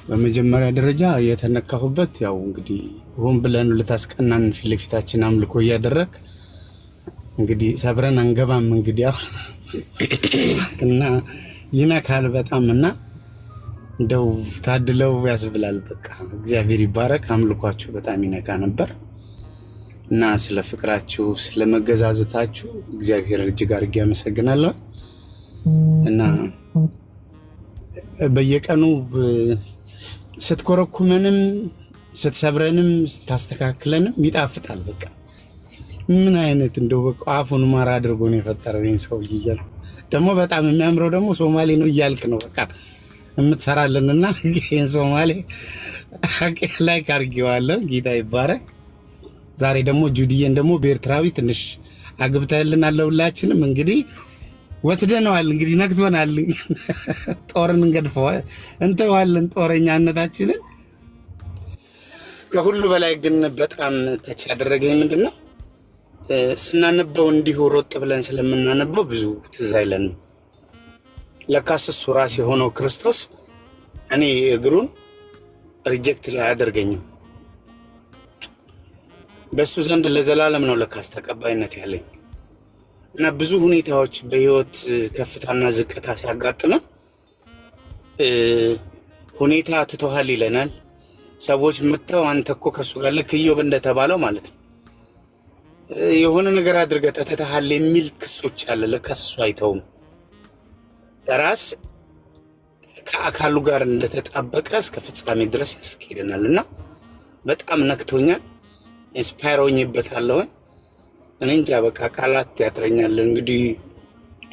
በመጀመሪያ ደረጃ የተነካሁበት ያው እንግዲህ ሆን ብለን ልታስቀናን ፊት ለፊታችን አምልኮ እያደረክ እንግዲህ ሰብረን አንገባም እንግዲህ ያው እና ይነካል በጣም እና እንደው ታድለው ያስብላል። በቃ እግዚአብሔር ይባረክ። አምልኳችሁ በጣም ይነካ ነበር እና ስለ ፍቅራችሁ ስለ መገዛዘታችሁ እግዚአብሔር እጅግ አድርጌ አመሰግናለሁ እና በየቀኑ ስትኮረኩመንም ስትሰብረንም ስታስተካክለንም ይጣፍጣል። በቃ ምን አይነት እንደው በቃ አፉን ማር አድርጎ ነው የፈጠረው ይሄን ሰው ይያል ደግሞ በጣም የሚያምረው ደግሞ ሶማሌ ነው እያልክ ነው በቃ የምትሰራለንና ይሄን ሶማሌ ላይ ካርጊዋለሁ። ጌታ ይባረክ። ዛሬ ደግሞ ጁዲየን ደግሞ በኤርትራዊ ትንሽ አግብተህልናል። ሁላችንም እንግዲህ ወስደነዋል እንግዲህ ነክቶናል። ጦርን እንገድፈው እንተዋለን ጦረኛነታችንን። ከሁሉ በላይ ግን በጣም ተች ያደረገኝ ምንድነው ስናነበው እንዲሁ ሮጥ ብለን ስለምናነበው ብዙ ትዝ አይለንም። ለካስ እሱ ራስ የሆነው ክርስቶስ እኔ እግሩን ሪጀክት ላይ አያደርገኝም። በሱ ዘንድ ለዘላለም ነው ለካስ ተቀባይነት ያለኝ እና ብዙ ሁኔታዎች በህይወት ከፍታና ዝቅታ ሲያጋጥመን ሁኔታ ትተዋል ይለናል። ሰዎች መጥተው አንተ እኮ ከሱ ጋር ልክ ኢዮብ እንደተባለው ማለት ነው የሆነ ነገር አድርገህ ተተሃል የሚል ክሶች አለ። ለካስ እሱ አይተውም። ራስ ከአካሉ ጋር እንደተጣበቀ እስከ ፍጻሜ ድረስ ያስኬደናልና በጣም ነክቶኛል። ኢንስፓየር ሆኜበታለሁ። እኔ እንጃ በቃ ቃላት ያጥረኛል። እንግዲህ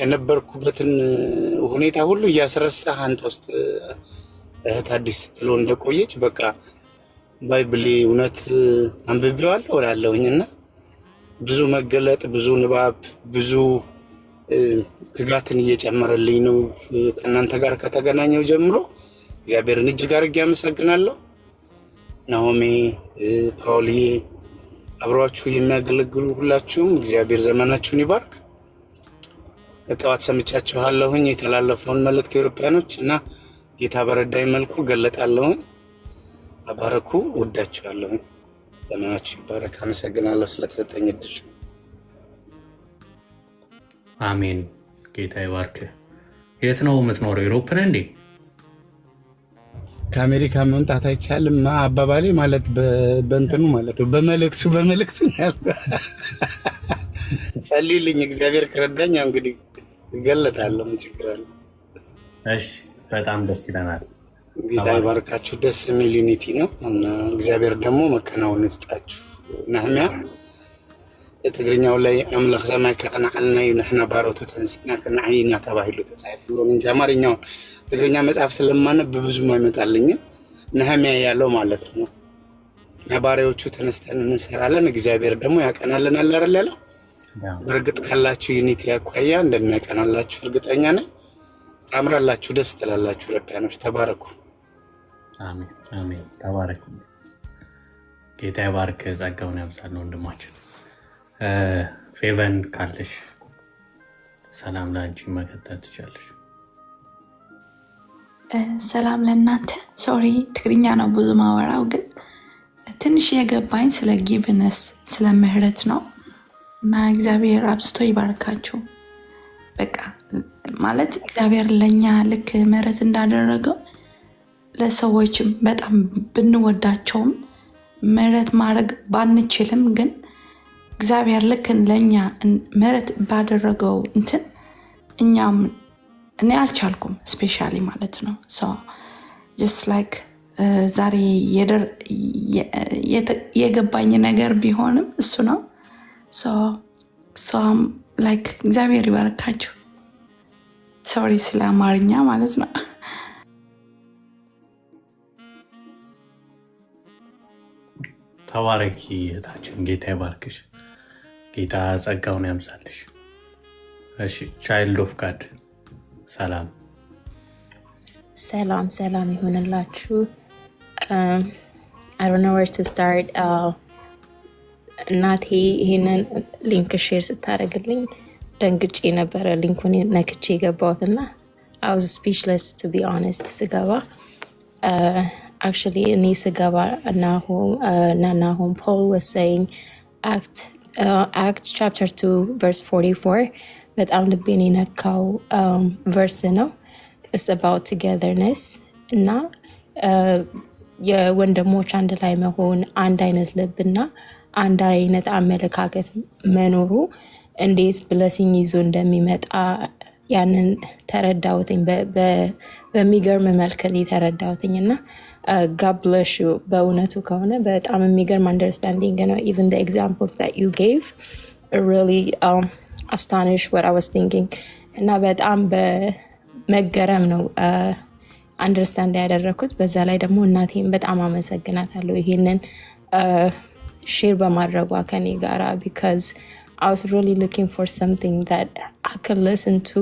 የነበርኩበትን ሁኔታ ሁሉ እያስረሳህ አንተ ውስጥ እህት አዲስ ስትለው እንደቆየች በቃ ባይብል እውነት አንብቤዋለሁ እላለሁኝና ብዙ መገለጥ ብዙ ንባብ ብዙ ትጋትን እየጨመረልኝ ነው። ከእናንተ ጋር ከተገናኘው ጀምሮ እግዚአብሔርን እጅግ አድርጌ አመሰግናለሁ። ናሆሜ፣ ፓውሊ፣ አብሯችሁ የሚያገለግሉ ሁላችሁም እግዚአብሔር ዘመናችሁን ይባርክ። እጠዋት ሰምቻችኋለሁኝ የተላለፈውን መልእክት ኢትዮጵያኖች እና ጌታ በረዳኝ መልኩ ገለጣለሁኝ። ተባረኩ። ወዳችኋለሁኝ። ዘመናችሁ ይባረክ። አመሰግናለሁ ስለተሰጠኝ እድል። አሜን። ጌታ ይባርክ። የት ነው የምትኖረው? ዩሮፕ ነህ እንዴ? ከአሜሪካ መምጣት አይቻልም አባባሌ ማለት በእንትኑ ማለት ነው። በመልእክቱ ጸልዩልኝ። እግዚአብሔር ከረዳኝ እንግዲህ እገለጣለሁ። ምን ችግር አለ? እሺ፣ በጣም ደስ ይለናል። ጌታ ይባርካችሁ። ደስ የሚል ዩኒቲ ነው እና እግዚአብሔር ደግሞ መከናወን ይስጣችሁ። ነህምያ ትግርኛው ላይ አምላክ ሰማይ ከቀናዓልና ይነህና ባሮቱ ተንሲና ከናዓይና ተባሂሉ ተጻፈ እንጂ አማርኛው ትግርኛ መጽሐፍ ስለማነብ ብዙም አይመጣልኝም። ነህምያ ያለው ማለት ነው። ባሪያዎቹ ተነስተን እንሰራለን፣ እግዚአብሔር ደግሞ ያቀናልናል አይደል ያለው። በእርግጥ ካላችሁ ዩኒቲ ያኳያ እንደሚያቀናላችሁ እርግጠኛ ነኝ። ታምራላችሁ፣ ደስ ትላላችሁ። ረዳኖች ተባረኩ። አሜን አሜን። ተባረኩ። ጌታ ይባርክ፣ ጸጋውን ያብዛል። ወንድማችን ፌቨን ካለሽ ሰላም ለአንቺ መቀጠል ትችላለሽ። ሰላም ለእናንተ። ሶሪ ትግርኛ ነው ብዙ ማወራው፣ ግን ትንሽ የገባኝ ስለ ጊቭነስ ስለ ምህረት ነው እና እግዚአብሔር አብዝቶ ይባርካችሁ። በቃ ማለት እግዚአብሔር ለኛ ልክ ምህረት እንዳደረገው ለሰዎችም በጣም ብንወዳቸውም ምህረት ማድረግ ባንችልም ግን እግዚአብሔር ልክ ለኛ ምህረት ባደረገው እንትን እኛም እኔ አልቻልኩም ስፔሻሊ ማለት ነው። ሶ just like ዛሬ የገባኝ ነገር ቢሆንም እሱ ነው። ሶ like እግዚአብሔር ይባርካችሁ። ሶሪ ስለ አማርኛ ማለት ነው። ተባረኪ እህታችን፣ ጌታ ይባርክሽ። ጌታ ጸጋውን ያምሳልሽ። እሺ ቻይልድ ኦፍ ጋድ ሰላም ሰላም ሰላም ይሁንላችሁ። I don't know where to start. እናቴ ይሄንን ሊንክ ሼር ስታደርግልኝ ደንግጬ ነበረ። ሊንኩን ነክቼ ገባሁትና I was speechless to be honest ስገባ actually እኔ ስገባ Nahum Paul was saying Acts chapter 2 verse 44 በጣም ልቤን የነካው ቨርስ ነው። It's about togetherness እና የወንድሞች አንድ ላይ መሆን፣ አንድ አይነት ልብና አንድ አይነት አመለካከት መኖሩ እንዴት ብለሲኝ ይዞ እንደሚመጣ ያንን ተረዳሁትኝ። በሚገርም መልክ ተረዳሁትኝ እና God bless you። በእውነቱ ከሆነ በጣም የሚገርም አንደርስታንዲንግ ነው። Even the examples that you gave really astonished what I was thinking እና በጣም በመገረም ነው አንደርስታንድ ያደረኩት። በዛ ላይ ደግሞ እናቴን በጣም አመሰግናታለሁ ይሄንን ሼር በማድረጓ ከኔ ጋራ because I was really looking for something that I could listen to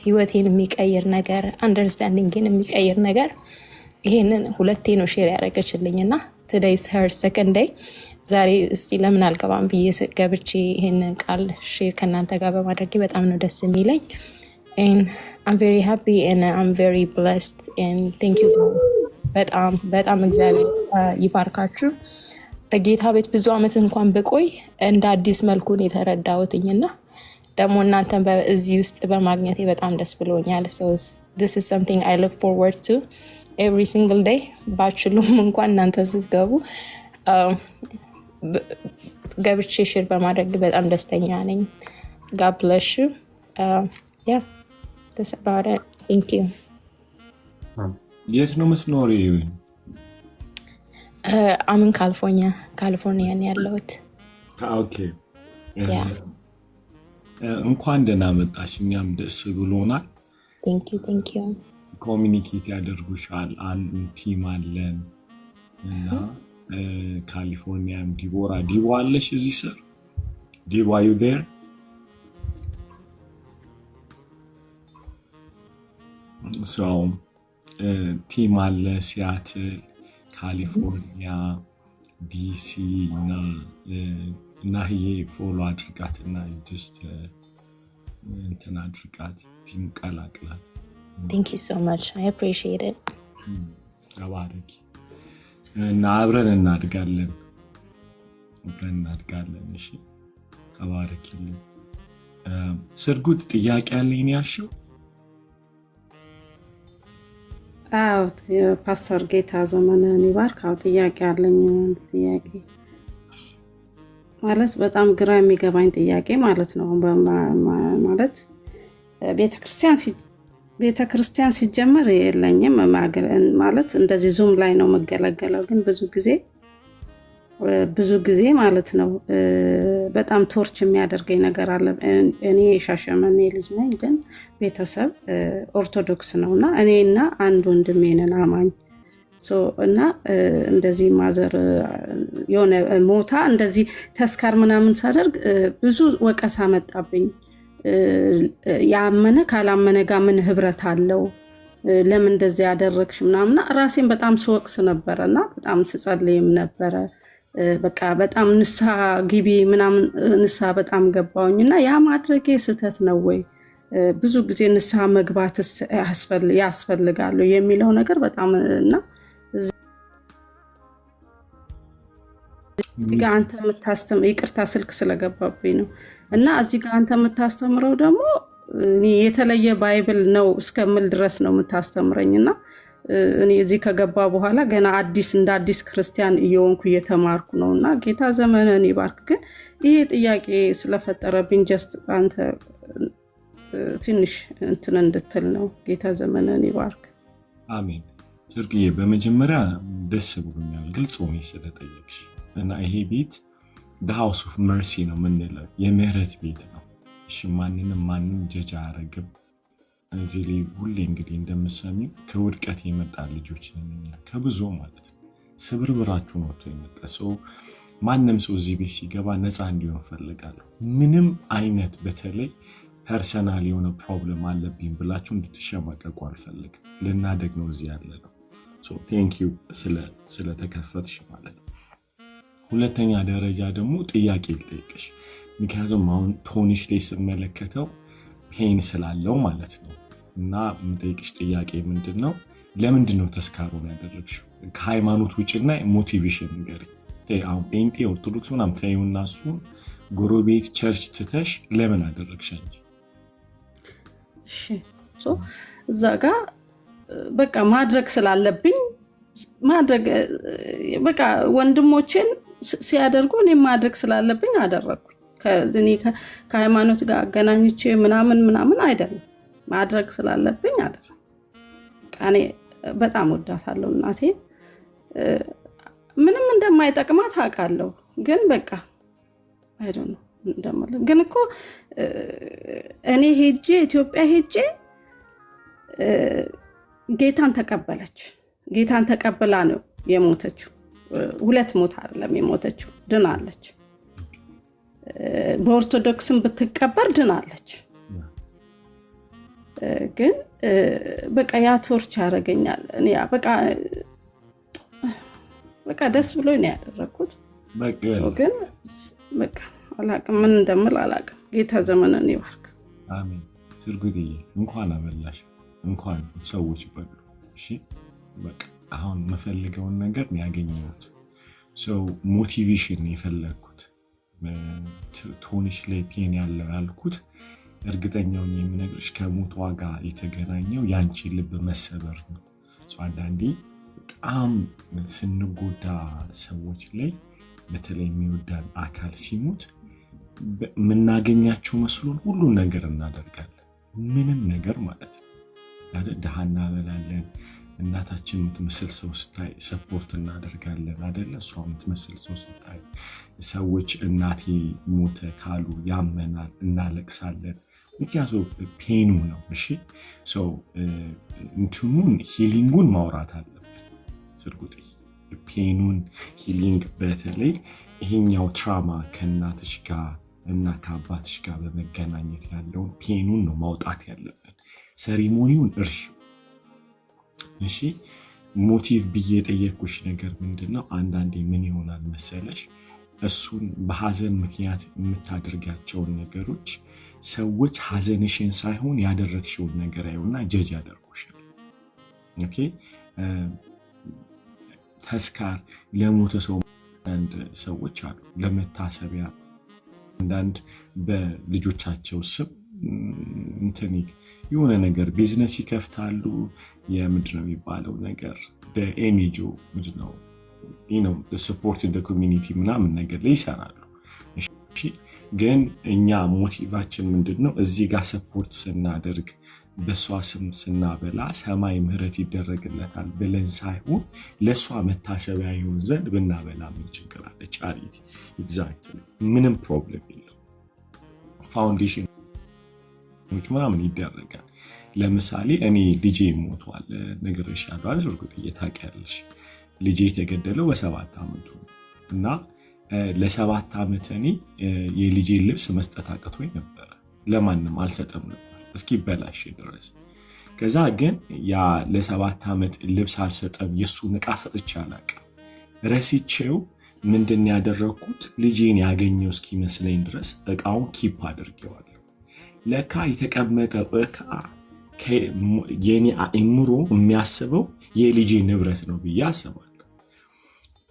ህይወቴን የሚቀይር ነገር አንደርስታንዲንግን የሚቀይር ነገር ይሄንን ሁለቴ ነው ሼር ያደረገችልኝና today is her second day። ዛሬ እስቲ ለምን አልገባም ብዬ ገብቼ ይሄንን ቃል ሼር ከናንተ ጋር በማድረግ በጣም ነው ደስ የሚለኝ and I'm very happy and I'm very blessed and thank you guys። በጣም እግዚአብሔር ይባርካችሁ። በጌታ ቤት ብዙ አመት እንኳን ብቆይ እንደ አዲስ መልኩን የተረዳሁትኝና ደግሞ እናንተን በዚህ ውስጥ በማግኘቴ በጣም ደስ ብሎኛል። so this is something I look forward to every single day። ባችሉም እንኳን እናንተ ስትገቡ ገብቼ ሼር በማድረግ በጣም ደስተኛ ነኝ። God bless you። Yeah, that's about it. Thank you። የት ነው የምትኖሪው? I'm in California ነው ያለሁት። ኦኬ እንኳን ደህና መጣሽ። እኛም ደስ ብሎናል። Thank you። ኮሚኒኬት ያደርጉሻል። አንድ ቲም አለን እና ካሊፎርኒያም ዲቦራ አለሽ እዚህ ስር ዲቦ are you there? so ቲም አለ ሲያትል፣ ካሊፎርኒያ፣ ዲሲ እና ህዬ ፎሎ አድርጋትና ጀስት እንትን አድርጋት ቲም ቀላቅላት። ቴንክ ዩ ሶ ማች አይ አፕሪሺየት ኢት። ተባረኪ እና አብረን እናድጋለን። እሺ ተባረኪልኝ። ስርጉት ጥያቄ አለኝ ያልሽው? አዎ ፓስተር ጌታ ዘመንህን ይባርክ። አዎ ጥያቄ አለኝ። ጥያቄ ማለት በጣም ግራ የሚገባኝ ጥያቄ ማለት ነው። ማለት ቤተክርስቲያን ሲጀመር የለኝም ማለት እንደዚህ ዙም ላይ ነው መገለገለው። ግን ብዙ ጊዜ ማለት ነው በጣም ቶርች የሚያደርገኝ ነገር አለ። እኔ የሻሸመኔ ልጅ ነኝ፣ ግን ቤተሰብ ኦርቶዶክስ ነው እና እኔና አንድ ወንድሜ ነን አማኝ እና እንደዚህ ማዘር የሆነ ሞታ እንደዚህ ተስካር ምናምን ሳደርግ ብዙ ወቀሳ መጣብኝ። ያመነ ካላመነ ጋር ምን ህብረት አለው? ለምን እንደዚህ ያደረግሽ ምናምና ራሴን በጣም ስወቅስ ነበረ እና በጣም ስጸልይም ነበረ። በቃ በጣም ንስሐ ግቢ ምናምን ንስሐ በጣም ገባውኝ እና ያ ማድረጌ ስህተት ነው ወይ? ብዙ ጊዜ ንስሐ መግባት ያስፈልጋሉ የሚለው ነገር በጣም እና እዚጋ አንተ የምታስተምረው ይቅርታ ስልክ ስለገባብኝ ነው እና እዚጋ አንተ የምታስተምረው ደግሞ የተለየ ባይብል ነው እስከምል ድረስ ነው የምታስተምረኝ እና እኔ እዚህ ከገባ በኋላ ገና እንደ አዲስ ክርስቲያን እየሆንኩ እየተማርኩ ነው እና ጌታ ዘመንህን ይባርክ። ግን ይሄ ጥያቄ ስለፈጠረብኝ ጀስት አንተ ትንሽ እንትን እንድትል ነው። ጌታ ዘመንህን ይባርክ። አሜን። ጽድቅዬ በመጀመሪያ ደስ ብሎኛል ግልጽ ሆኜ ስለጠየቅሽ እና ይሄ ቤት ሃውስ ኦፍ መርሲ ነው የምንለው፣ የምህረት ቤት ነው። እሺ ማንም ጀጅ አያረግም። እዚህ ላይ ሁሌ እንግዲህ እንደምሰሚው ከውድቀት የመጣ ልጆች ነን፣ ከብዙ ማለት ነው ስብርብራችሁ ነው የመጣ ሰው። ማንም ሰው እዚህ ቤት ሲገባ ነፃ እንዲሆን ፈልጋለሁ። ምንም አይነት በተለይ ፐርሰናል የሆነ ፕሮብለም አለብኝ ብላችሁ እንድትሸማቀቁ አልፈልግም። ልናደግ ነው እዚህ ያለ ነው። ቴንክ ዩ ስለተከፈትሽ ማለት ነው። ሁለተኛ ደረጃ ደግሞ ጥያቄ ልጠይቅሽ፣ ምክንያቱም አሁን ቶኒሽ ላይ ስመለከተው ፔን ስላለው ማለት ነው እና የምጠይቅሽ ጥያቄ ምንድን ነው? ለምንድን ነው ተስካሮን ያደረግሽው? ከሃይማኖት ውጭና ሞቲቬሽን ንገሪኝ። አሁን ጴንጤ ኦርቶዶክስ ምናምን ተይውና እሱን ጎረቤት ቸርች ትተሽ ለምን አደረግሽ እንጂ? እዛ ጋ በቃ ማድረግ ስላለብኝ በቃ ወንድሞችን ሲያደርጉ እኔ ማድረግ ስላለብኝ አደረግኩ። ከሃይማኖት ጋር አገናኝቼ ምናምን አይደለም፣ ማድረግ ስላለብኝ አደረግኩ። እኔ በጣም ወዳታለሁ እናቴ። ምንም እንደማይጠቅማት አውቃለሁ፣ ግን በቃ አይደለም እንደማለ ግን እኮ እኔ ኢትዮጵያ ሄጄ ጌታን ተቀበለች። ጌታን ተቀብላ ነው የሞተችው። ሁለት ሞት አይደለም የሞተችው፣ ድናለች። በኦርቶዶክስም ብትቀበር ድናለች። ግን በቃ ያ ቶርች ያደርገኛል። እኔ በቃ ደስ ብሎኝ ነው ያደረኩት። ግን በቃ አላቅም፣ ምን እንደምል አላቅም። ጌታ ዘመንን ይባርክ። አሜን። ስርጉትዬ እንኳን አበላሽ፣ እንኳን ሰዎች በሉ። እሺ በቃ አሁን የምፈልገውን ነገር ነው ያገኘሁት። ሞቲቬሽን የፈለግኩት ቶኒሽ ላይ ፔን ያለው ያልኩት እርግጠኛውን የምነግርሽ ከሞቷ ጋር የተገናኘው የአንቺ ልብ መሰበር ነው። አንዳንዴ በጣም ስንጎዳ ሰዎች ላይ በተለይ የሚወዳን አካል ሲሞት የምናገኛቸው መስሎን ሁሉን ነገር እናደርጋለን። ምንም ነገር ማለት ነው። ድሃ እናበላለን፣ እናታችን የምትመስል ሰው ስታይ ሰፖርት እናደርጋለን አይደለ? እሷ የምትመስል ሰው ስታይ ሰዎች እናቴ ሞተ ካሉ ያመናል፣ እናለቅሳለን። ምክንያቱም ፔኑ ነው። እሺ እንትኑን ሂሊንጉን ማውራት አለብን። ስርጉጥ ፔኑን ሂሊንግ፣ በተለይ ይሄኛው ትራማ ከእናትሽ ጋር እና ከአባትሽ ጋር በመገናኘት ያለውን ፔኑን ነው ማውጣት ያለብን። ሰሪሞኒውን እርሺ። እሺ ሞቲቭ ብዬ የጠየቅኩሽ ነገር ምንድነው? አንዳንዴ ምን ይሆናል መሰለሽ እሱን በሐዘን ምክንያት የምታደርጋቸውን ነገሮች ሰዎች ሐዘንሽን ሳይሆን ያደረግሽውን ነገር ያዩና ጀጅ ያደርጉሻል። ኦኬ ተስካር ለሞተ ሰው አንድ ሰዎች አሉ ለመታሰቢያ አንዳንድ በልጆቻቸው ስም እንትን የሆነ ነገር ቢዝነስ ይከፍታሉ። የምንድነው የሚባለው ነገር በኤንጂኦ ምንድነው ሰፖርት ኢን ኮሚኒቲ ምናምን ነገር ላይ ይሰራሉ። እሺ ግን እኛ ሞቲቫችን ምንድነው? እዚህ ጋር ሰፖርት ስናደርግ በሷ ስም ስናበላ ሰማይ ምህረት ይደረግለታል ብለን ሳይሆን ለሷ መታሰቢያ ይሆን ዘንድ ብናበላ ምን ችግር አለ? ቻሪቲ ኤግዛክትሊ ምንም ፕሮብለም የለው። ፋውንዴሽን ምናምን ይደረጋል። ለምሳሌ እኔ ልጄ ሞቷል ነግሬሻለሁ አይደል? እርግጥ ታውቂያለሽ ልጄ የተገደለው በ7 ዓመቱ እና ለ7 ዓመት እኔ የልጄን ልብስ መስጠት አቅቶኝ ነበረ። ለማንም አልሰጠም ነበር እስኪበላሽ ድረስ። ከዛ ግን ያ ለ7 ዓመት ልብስ አልሰጠም የእሱን ዕቃ ሰጥቼ አላውቅም። ረሲቼው ምንድን ያደረግኩት ልጄን ያገኘው እስኪመስለኝ ድረስ ዕቃውን ኪፕ አድርጌዋለሁ። ለካ የተቀመጠው ዕቃ የኔ አእምሮ የሚያስበው የልጄ ንብረት ነው ብዬ አስባለሁ።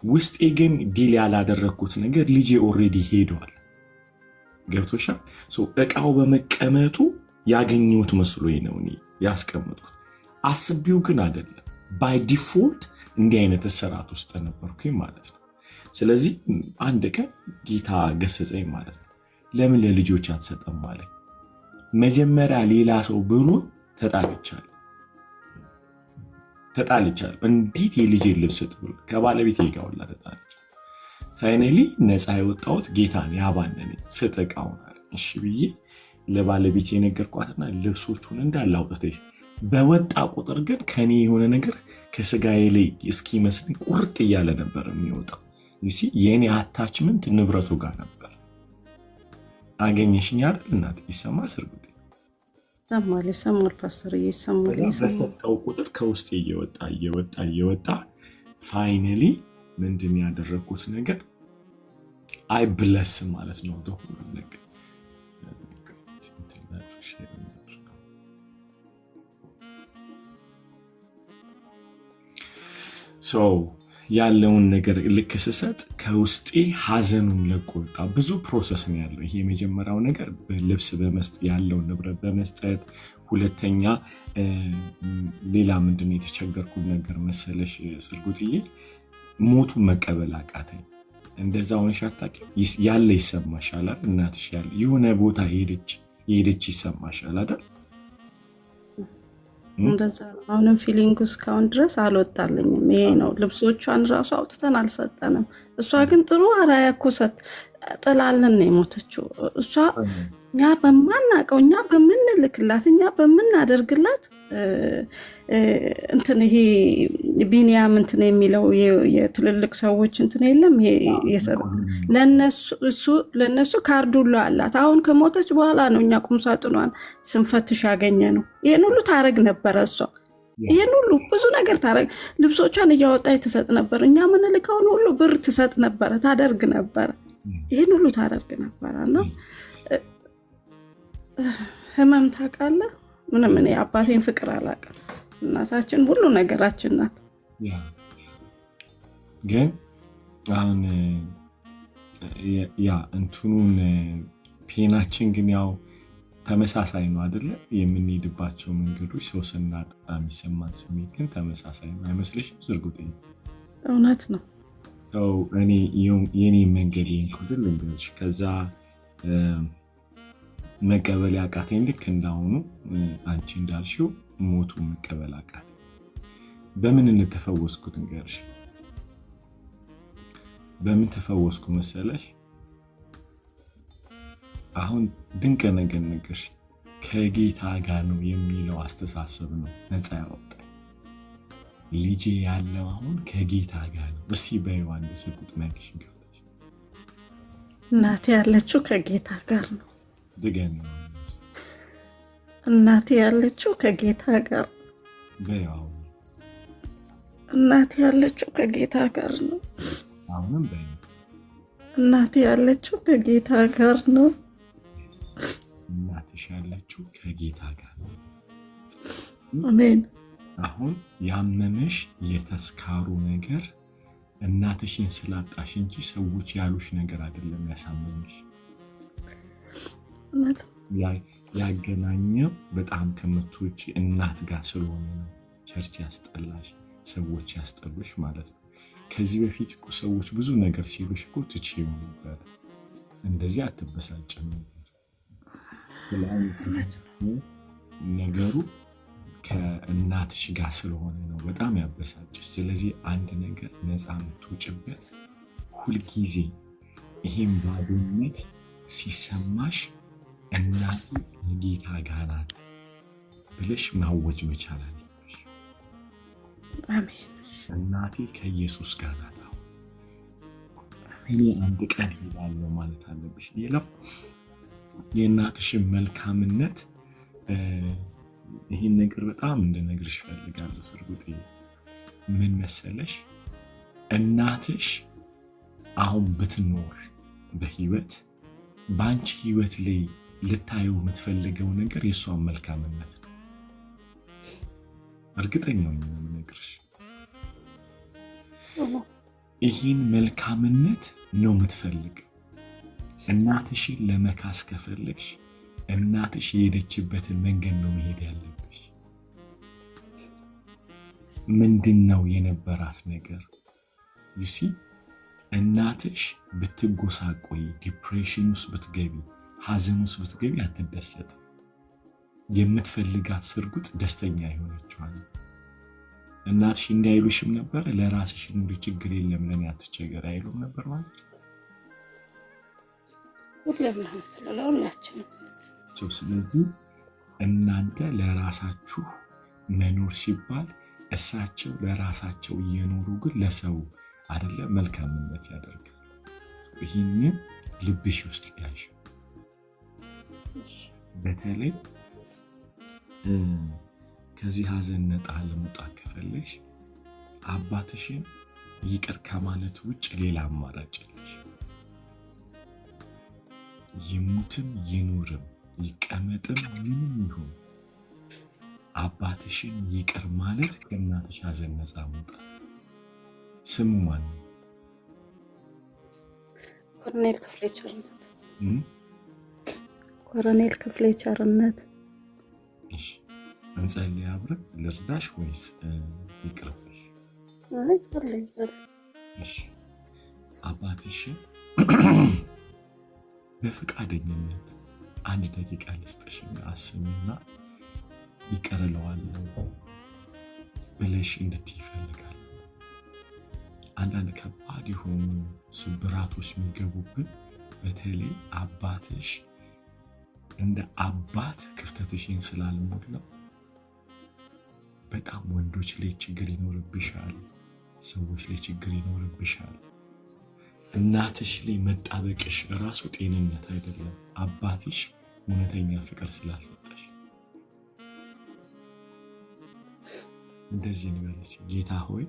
ውስጤ ግን ዲል ያላደረግኩት ነገር ልጄ ኦልሬዲ ሄዷል። ገብቶሻል? ዕቃው በመቀመጡ ያገኘሁት መስሎኝ ነው እኔ ያስቀመጥኩት። አስቢው ግን አይደለም። ባይ ዲፎልት እንዲህ አይነት እስራት ውስጥ ነበርኩኝ ማለት ነው። ስለዚህ አንድ ቀን ጌታ ገሰጸኝ ማለት ነው። ለምን ለልጆች አትሰጠም ማለት መጀመሪያ ሌላ ሰው ብሎ ተጣልቻለሁ። እንዴት የልጄን ልብስ ጥብሎ ከባለቤቴ ጋር ሁላ ተጣልቻለሁ። ፋይናሊ ነፃ የወጣሁት ጌታን ያባነነኝ ስጥ ዕቃውን አለ። እሺ ብዬ ለባለቤቴ የነገርኳትና ልብሶቹን እንዳለ አውጥተሽ በወጣ ቁጥር ግን ከኔ የሆነ ነገር ከስጋዬ ላይ እስኪመስል ቁርጥ እያለ ነበር የሚወጣው። የኔ አታችመንት ንብረቱ ጋር ነበር። አገኘሽኝ አይደል እናት? ይሰማ ስርጉት ይሰማል ፓስተር ይሰማል። በሰጠው ቁጥር ከውስጥ እየወጣ ፋይናሊ ምንድን ያደረግኩት ነገር አይ ብለስ ማለት ነው። ሁሉ ነገር ያለውን ነገር ልክ ስሰጥ ከውስጤ ሐዘኑን ለቆ ወጣ። ብዙ ፕሮሰስ ነው ያለው። ይሄ የመጀመሪያው ነገር በልብስ ያለውን ንብረት በመስጠት፣ ሁለተኛ ሌላ ምንድነው የተቸገርኩት ነገር መሰለሽ ስርጉጥዬ፣ ሞቱን መቀበል አቃተኝ። እንደዛ ሆነሽ አታውቂም? ያለ ይሰማሻል አይደል? እናትሽ ያለ የሆነ ቦታ ሄደች ይሰማሻል አይደል? እንደዛ ነው። አሁንም ፊሊንጉ እስካሁን ድረስ አልወጣልኝም። ይሄ ነው። ልብሶቿን ራሱ አውጥተን አልሰጠንም። እሷ ግን ጥሩ አራያ እኮ ጥላልን ነው የሞተችው። እሷ እኛ በማናውቀው እኛ በምንልክላት እኛ በምናደርግላት እንትን ይሄ ቢኒያም እንትን የሚለው የትልልቅ ሰዎች እንትን የለም ለነሱ ካርድ ሁሉ አላት። አሁን ከሞተች በኋላ ነው እኛ ቁምሳጥኗን ስንፈትሽ ያገኘ ነው። ይህን ሁሉ ታረግ ነበረ እሷ። ይህን ሁሉ ብዙ ነገር ታረግ፣ ልብሶቿን እያወጣች ትሰጥ ነበር። እኛ ምንልከውን ሁሉ ብር ትሰጥ ነበረ፣ ታደርግ ነበረ። ይህን ሁሉ ታደርግ ነበረ እና ህመም ታውቃለህ። ምንም እኔ አባቴን ፍቅር አላውቅም። እናታችን ሁሉ ነገራችን ናት። ግን አሁን ያ እንትኑን ፔናችን ግን ያው ተመሳሳይ ነው አይደለ? የምንሄድባቸው መንገዶች ሰው ስናጣ የሚሰማን ስሜት ግን ተመሳሳይ ነው አይመስልሽም? ዝርጉጤ እውነት ነው። እኔ የኔ መንገድ ይንኩድል ልንገርሽ። ከዛ መቀበል ያቃተኝ ልክ እንዳሁኑ አንቺ እንዳልሽው ሞቱ መቀበል አቃተኝ። በምን እንተፈወስኩት ንገርሽ? በምን ተፈወስኩ መሰለሽ? አሁን ድንቅ ነገር ነገርሽ። ከጌታ ጋር ነው የሚለው አስተሳሰብ ነው ነፃ ያወጣኝ። ልጄ ያለው አሁን ከጌታ ጋር ነው። እስቲ በዮሐንስ ቁጥ ማይክሽን ከፍተሽ እናቴ ያለችው ከጌታ ጋር ነው። ድገም። እናቴ ያለችው ከጌታ ጋር በያው እናቴ ያለችው ከጌታ ጋር ነው። አሁንም በይ እናቴ ያለችው ከጌታ ጋር ነው። እናትሽ ያለችው ከጌታ ጋር ነው። አሜን። አሁን ያመመሽ የተስካሩ ነገር እናትሽን ስላጣሽ እንጂ ሰዎች ያሉሽ ነገር አይደለም ያሳመመሽ። ያገናኘው በጣም ከምትወጪ እናት ጋር ስለሆነ ነው። ቸርች ያስጠላሽ፣ ሰዎች ያስጠሉሽ ማለት ነው። ከዚህ በፊት እኮ ሰዎች ብዙ ነገር ሲሉሽ እኮ ትችይው ነበር፣ እንደዚህ አትበሳጭም ነበር። ነገሩ ከእናትሽ ጋር ስለሆነ ነው በጣም ያበሳጭሽ። ስለዚህ አንድ ነገር ነፃ የምትወጭበት ሁልጊዜ ይሄን ባዶነት ሲሰማሽ እናቴ የጌታ ጋር ናት ብለሽ ማወጅ መቻል አለብሽ። አሜን። እናቴ ከኢየሱስ ጋር ናት። እኔ አንድ ቀን ሄዳለሁ ማለት አለብሽ። ሌላው የእናትሽን መልካምነት ይህን ነገር በጣም እንድነግርሽ ፈልጋለሁ። ስርጉጤ ምን መሰለሽ፣ እናትሽ አሁን ብትኖር በህይወት በአንቺ ህይወት ላይ ልታየው የምትፈልገው ነገር የእሷን መልካምነት ነው። እርግጠኛው ነው የምነግርሽ። ይህን መልካምነት ነው የምትፈልግ። እናትሽን ለመካስ ከፈለግሽ እናትሽ የሄደችበትን መንገድ ነው መሄድ ያለብሽ። ምንድን ነው የነበራት ነገር? ዩሲ እናትሽ ብትጎሳቆይ፣ ዲፕሬሽን ውስጥ ብትገቢ፣ ሐዘን ውስጥ ብትገቢ አትደሰትም። የምትፈልጋት ስርጉጥ ደስተኛ የሆነችዋል። እናትሽ እንዳይሉሽም ነበር ለራስሽ ኑሪ፣ ችግር የለም ለኔ አትቸገር አይሉም ነበር ማለት ነው። ስለዚህ እናንተ ለራሳችሁ መኖር ሲባል እሳቸው ለራሳቸው እየኖሩ ግን ለሰው አይደለም መልካምነት ያደርጋል። ይህንን ልብሽ ውስጥ ያዥ። በተለይ ከዚህ ሐዘን ነጣ ለመውጣት ከፈለሽ አባትሽን ይቅር ከማለት ውጭ ሌላ አማራጭ የለሽ። ይሙትም ይኑርም ይቀመጥም ምንም ይሁን አባትሽን ይቅር ማለት ከእናትሽ ሐዘን ነፃ መውጣት። ስሙ ማን ነው? ኮሎኔል ክፍሌ ቸርነት። ኮሎኔል ክፍሌ ቸርነት። እሺ እንጸልይ አብረን። ልርዳሽ ወይስ ይቅርብሽ? አይ ጸልይ። እሺ አባትሽን በፈቃደኝነት አንድ ደቂቃ ልስጥሽና አስሚና ይቅር እለዋለሁ ብለሽ እንድትይ ይፈልጋል። አንዳንድ ከባድ የሆኑ ስብራቶች የሚገቡብን በተለይ አባትሽ እንደ አባት ክፍተትሽን ስላልሞላው በጣም ወንዶች ላይ ችግር ይኖርብሻል፣ ሰዎች ላይ ችግር ይኖርብሻል። እናትሽ ላይ መጣበቅሽ ራሱ ጤንነት አይደለም። አባትሽ እውነተኛ ፍቅር ስላልሰጠሽ እንደዚህ ንበለሽ፣ ጌታ ሆይ